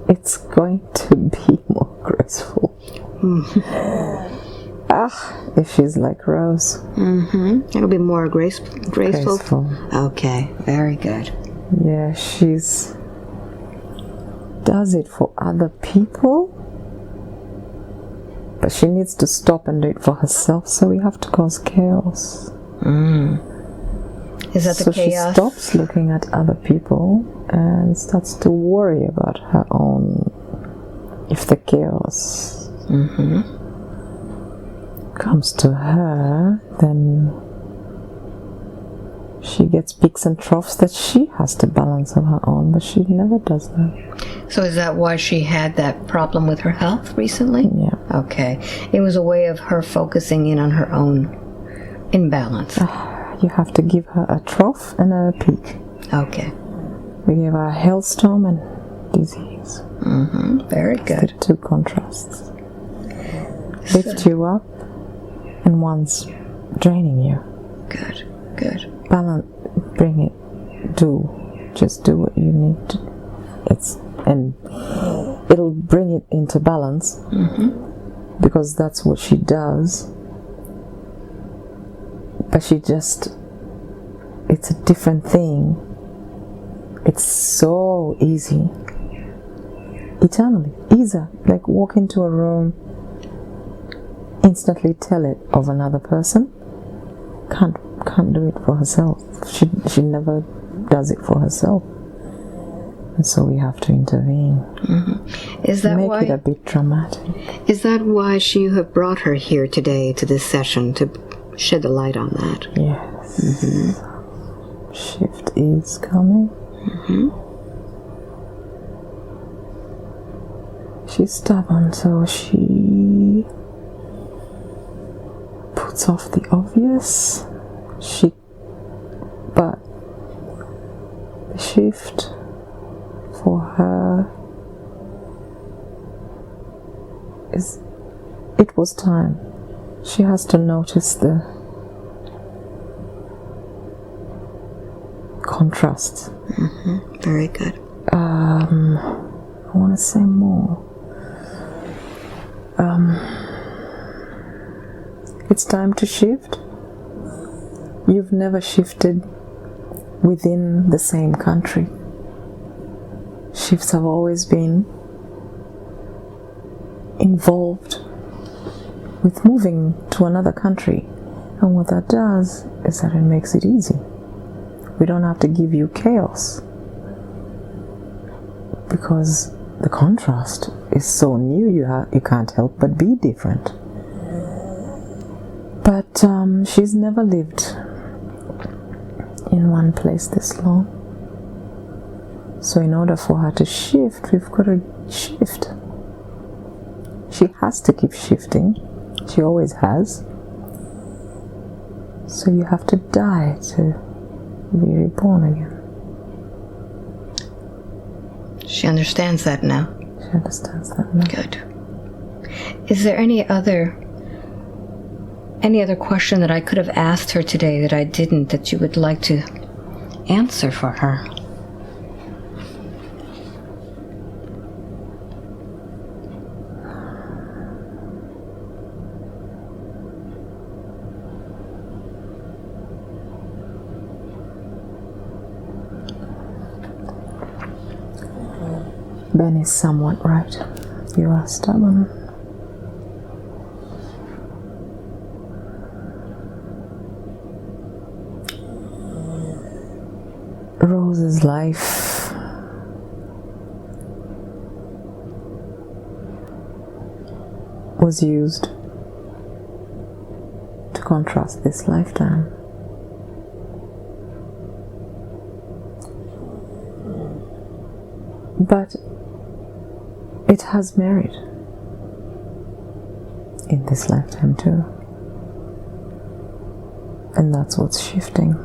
It's going to be more graceful. If she's like Rose. It'll be more graceful. Okay, very good. Yeah, she's does it for other people, but she needs to stop and do it for herself. So we have to cause chaos. Is that the chaos? She stops looking at other people and starts to worry about her own. If the chaos comes to her, then she gets peaks and troughs that she has to balance on her own, but she never does that. So is that why she had that problem with her health recently? Yeah. Okay. It was a way of her focusing in on her own imbalance. You have to give her a trough and a peak. Okay. We give her a hailstorm and disease. Very good. The two contrasts. Lift you up, and one's draining you. Good, good. Balance, bring it, just do what you need to. And it'll bring it into balance. because that's what she does. But it's a different thing. It's so easy. Eternally. Easy. Like walk into a room, instantly tell it of another person. Can't do it for herself. She never does it for herself. And so we have to intervene. Mm-hmm. Is that Make it a bit dramatic. Is that why you have brought her here today to this session, to shed the light on that? Yes. Mm-hmm. Shift is coming. Mm-hmm. She's stubborn, so she puts off the obvious. But the shift for her it was time. She has to notice the contrast. Mm-hmm. Very good. I want to say more. It's time to shift. You've never shifted within the same country. Shifts have always been involved with moving to another country. And what that does is that it makes it easy. We don't have to give you chaos, because the contrast is so new, you can't help but be different. But she's never lived in one place this long. So in order for her to shift, we've got to shift. She has to keep shifting. She always has. So you have to die to be reborn again. She understands that now. She understands that now. Good. Is there any other question that I could have asked her today that I didn't, that you would like to answer for her? Ben is somewhat right. You are stubborn. Rose's life was used to contrast this lifetime. But it has merit in this lifetime too. And that's what's shifting.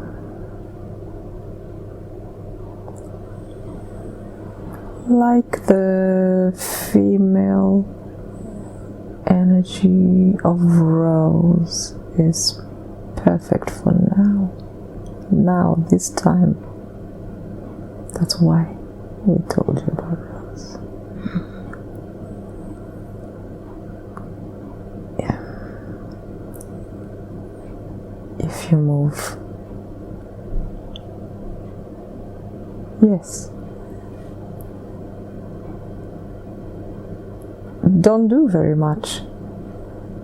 Like the female energy of Rose is perfect for now. Now, this time. That's why we told you about Rose. Yeah. If you move. Yes. Don't do very much.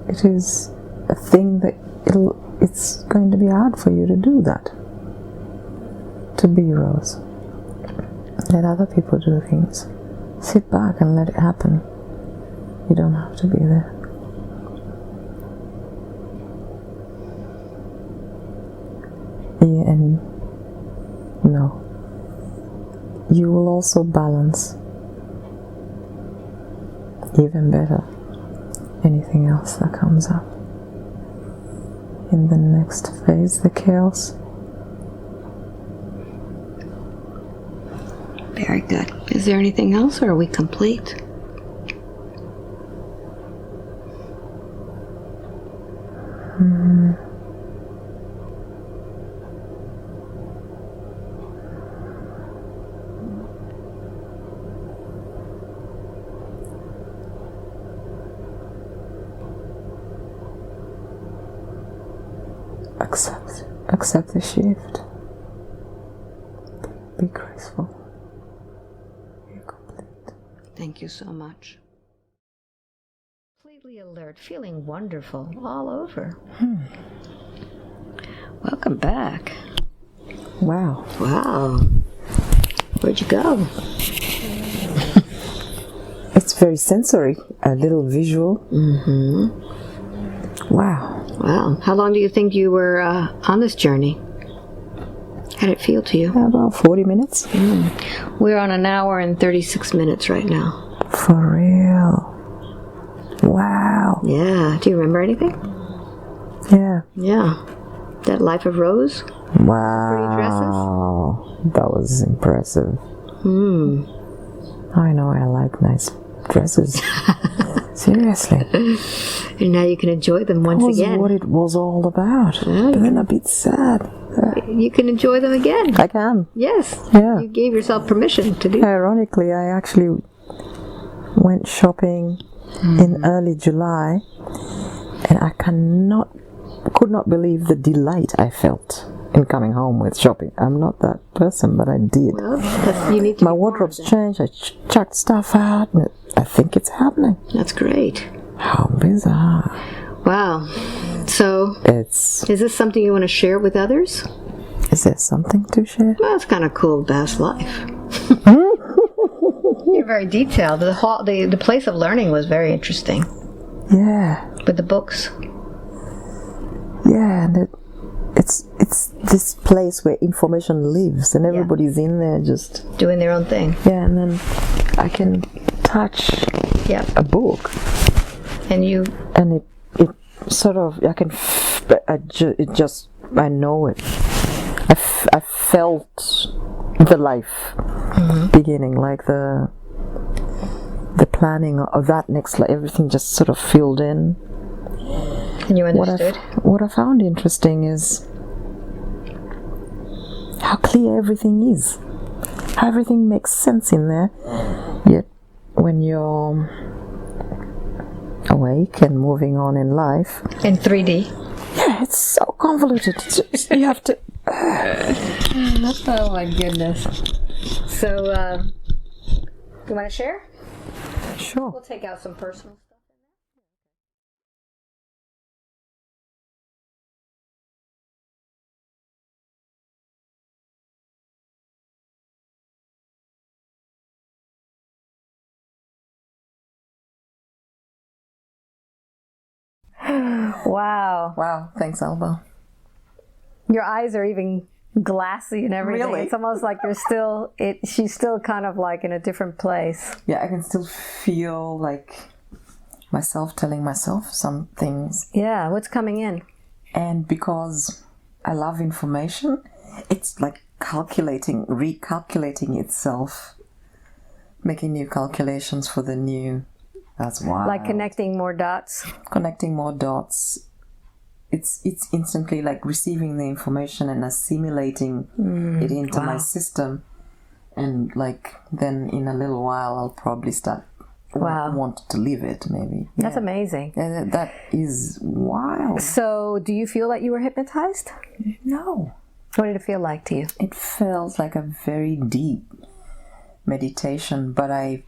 It is a thing that it's going to be hard for you to do that. To be Rose. Let other people do things. Sit back and let it happen. You don't have to be there. Yeah, and no. You will also balance even better anything else that comes up in the next phase, the chaos. Very good. Is there anything else, or are we complete? Accept the shift. Be graceful. Be complete. Thank you so much. Completely alert, feeling wonderful all over. Welcome back. Wow. Wow. Where'd you go? It's very sensory, a little visual. Wow. Wow. How long do you think you were on this journey? How did it feel to you? About 40 minutes. We're on an hour and 36 minutes right now. For real. Wow. Yeah. Do you remember anything? Yeah. Yeah. That Life of Rose? Wow. That was impressive. I know I like nice dresses. Seriously. And now you can enjoy them once again. That was what it was all about. But then a bit sad. You can enjoy them again. I can. Yes. Yeah. You gave yourself permission to do. Ironically, I actually went shopping in early July, and I could not believe the delight I felt in coming home with shopping. I'm not that person, but I did. Well, you need to My wardrobe's changed. I chucked stuff out, and I think it's happening. That's great. How bizarre. Wow. So, is this something you want to share with others? Is there something to share? Well, it's kind of cool, Bass Life. You're very detailed. The place of learning was very interesting. Yeah. With the books. Yeah, and it's this place where information lives, and everybody's in there just doing their own thing. Yeah, and then I can touch a book, and it sort of I know it. I felt the life beginning, like the planning of that next life. Everything just sort of filled in. And you understood? What I found interesting is how clear everything is. How everything makes sense in there. Yet when you're awake and moving on in life. In 3D. Yeah, it's so convoluted. You have to... Oh my goodness. So, you want to share? Sure. We'll take out some personal stuff. Wow. Wow, thanks, Alba. Your eyes are even glassy and everything. Really? It's almost like she's still kind of like in a different place. Yeah, I can still feel like myself telling myself some things. Yeah, what's coming in? And because I love information, it's like recalculating itself, making new calculations for the new. That's wild. Like connecting more dots. Connecting more dots. It's instantly like receiving the information and assimilating it into my system, and like then in a little while I'll probably start want to live it maybe. That's amazing. And that is wild. So do you feel that you were hypnotized? No. What did it feel like to you? It felt like a very deep meditation, but I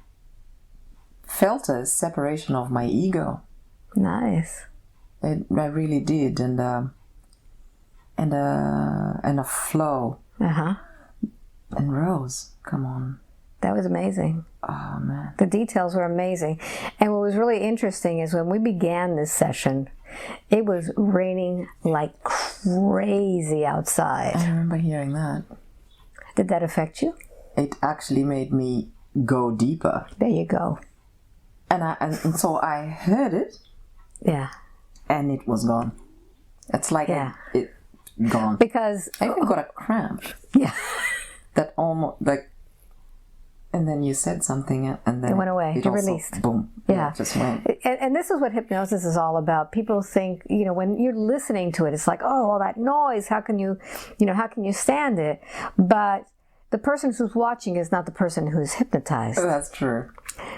felt a separation of my ego. Nice. I really did, and a flow. And Rose, come on. That was amazing. Oh man. The details were amazing. And what was really interesting is when we began this session, it was raining like crazy outside. I remember hearing that. Did that affect you? It actually made me go deeper. There you go. And so I heard it. Yeah. And it was gone. It's like it gone. Because I even got a cramp. Yeah. That almost like, and then you said something, and then it went away. It released. Boom. Yeah. It just went. And this is what hypnosis is all about. People think, when you're listening to it, it's like, oh, all that noise. How can you stand it? But the person who's watching is not the person who's hypnotized. That's true.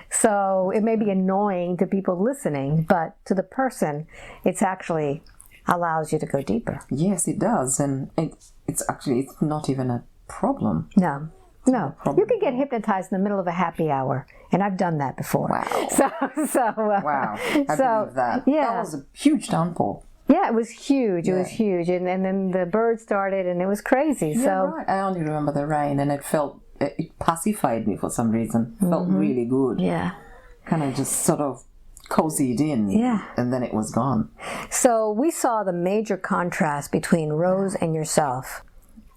So it may be annoying to people listening, but to the person, it's actually allows you to go deeper. Yes, it does. And it's not even a problem. No. You can get hypnotized in the middle of a happy hour, and I've done that before. Wow. Wow. I believe that. Yeah. That was a huge downpour. Yeah, it was huge. It was huge. And then the bird started, and it was crazy. Yeah, right. I only remember the rain, and it pacified me for some reason. It felt really good. Yeah. Kind of just sort of cozied in. Yeah. And then it was gone. So we saw the major contrast between Rose and yourself.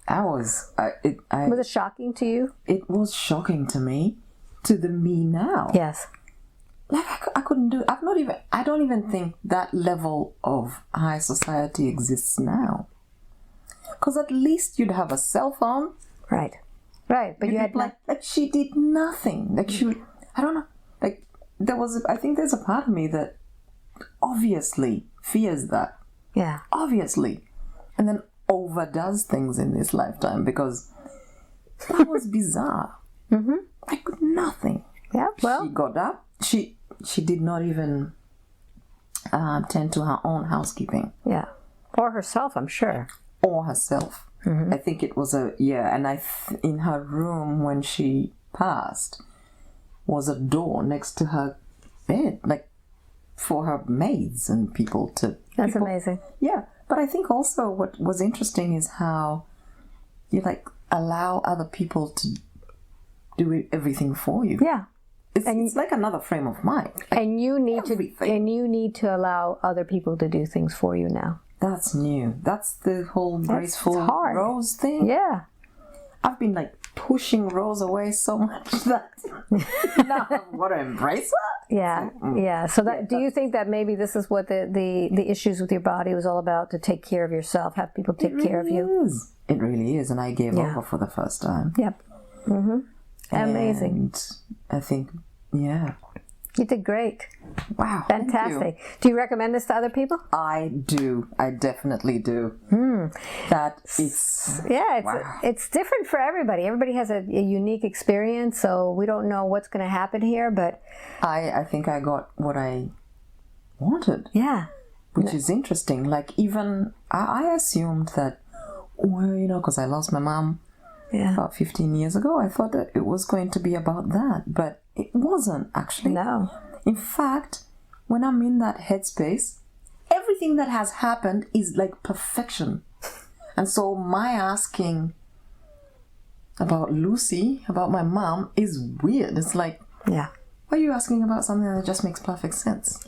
Was it shocking to you? It was shocking to me, to the me now. Yes. Like I couldn't do. I don't even think that level of high society exists now. Because at least you'd have a cell phone. Right. But you had like she did nothing. Like I don't know. Like I think there's a part of me that obviously fears that. Yeah. Obviously, and then overdoes things in this lifetime because that was bizarre. I could nothing. Yeah. Well, she got up. She did not even tend to her own housekeeping. Yeah. Or herself, I'm sure. Or herself. I think it was and in her room when she passed was a door next to her bed, like for her maids and people to... That's amazing. Yeah. But I think also what was interesting is how you allow other people to do everything for you. Yeah. It's like another frame of mind. And you need to allow other people to do things for you now. That's new. That's the whole graceful Rose thing. Yeah. I've been pushing Rose away so much that now I've got to embrace her. Yeah. Yeah. So do you think that maybe this is what the issues with your body was all about, to take care of yourself, have people take care of you? It really is. And I gave over for the first time. Yep. Amazing. And I think, you did great. Wow. Fantastic. Do you recommend this to other people? I do. I definitely do. That it's... Yeah, it's different for everybody. Everybody has a unique experience, so we don't know what's going to happen here, but... I think I got what I wanted. Yeah. Which is interesting. Even... I assumed that, because I lost my mom about 15 years ago, I thought that it was going to be about that, but it wasn't actually. No. In fact, when I'm in that headspace, everything that has happened is like perfection. And so my asking about Lucy, about my mom, is weird. It's like, why are you asking about something that just makes perfect sense?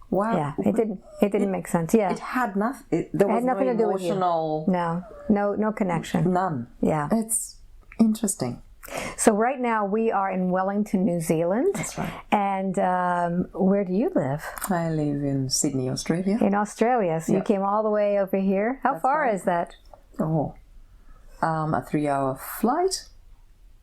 Why? Yeah, it didn't make sense. Yeah. It had nothing. There was nothing no to do with you. No connection. None. Yeah. It's interesting. So right now we are in Wellington, New Zealand. That's right. And where do you live? I live in Sydney, Australia. In Australia. So you came all the way over here. How far is that? Oh, a 3-hour flight.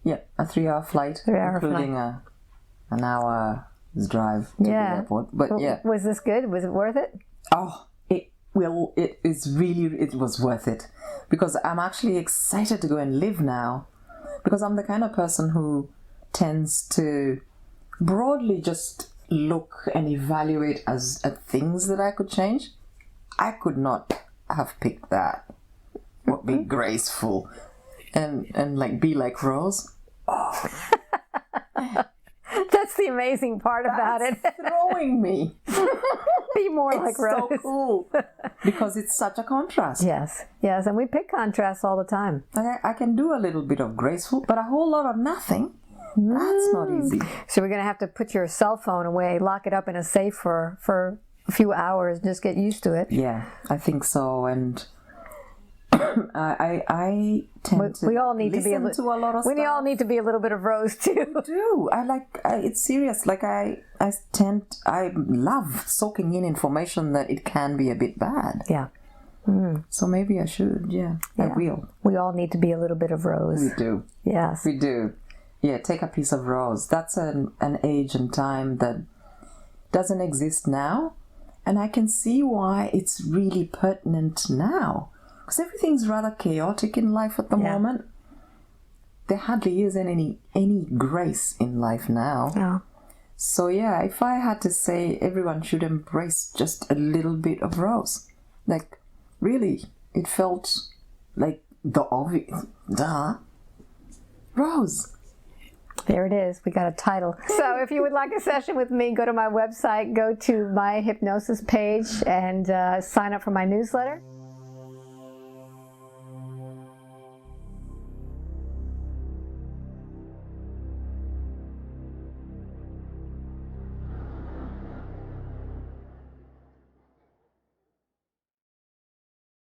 Yeah, a 3-hour flight, including an hour's drive to the airport. But was this good? Was it worth it? Oh, it was worth it, because I'm actually excited to go and live now. Because I'm the kind of person who tends to broadly just look and evaluate at things that I could change. I could not have picked that. What be graceful and be like Rose. Oh. That's the amazing part about it. Throwing me. Be more like Rose. It's so cool. Because it's such a contrast. Yes, and we pick contrasts all the time. I can do a little bit of graceful, but a whole lot of nothing. That's not easy. So we're going to have to put your cell phone away, lock it up in a safe for a few hours, and just get used to it. Yeah, I think so. And I tend to listen to a lot of stuff. We all need to be a little bit of Rose too. I do. It's serious. I love soaking in information that it can be a bit bad. Yeah. So maybe I should. I will. We all need to be a little bit of Rose. We do. Yes. We do. Yeah, take a piece of Rose. That's an age and time that doesn't exist now. And I can see why it's really pertinent now. Because everything's rather chaotic in life at the moment. There hardly is any grace in life now. Yeah. So if I had to say, everyone should embrace just a little bit of Rose. Like, really, it felt like the obvious. Duh. Rose. There it is. We got a title. So if you would like a session with me, go to my website, go to my hypnosis page, and sign up for my newsletter.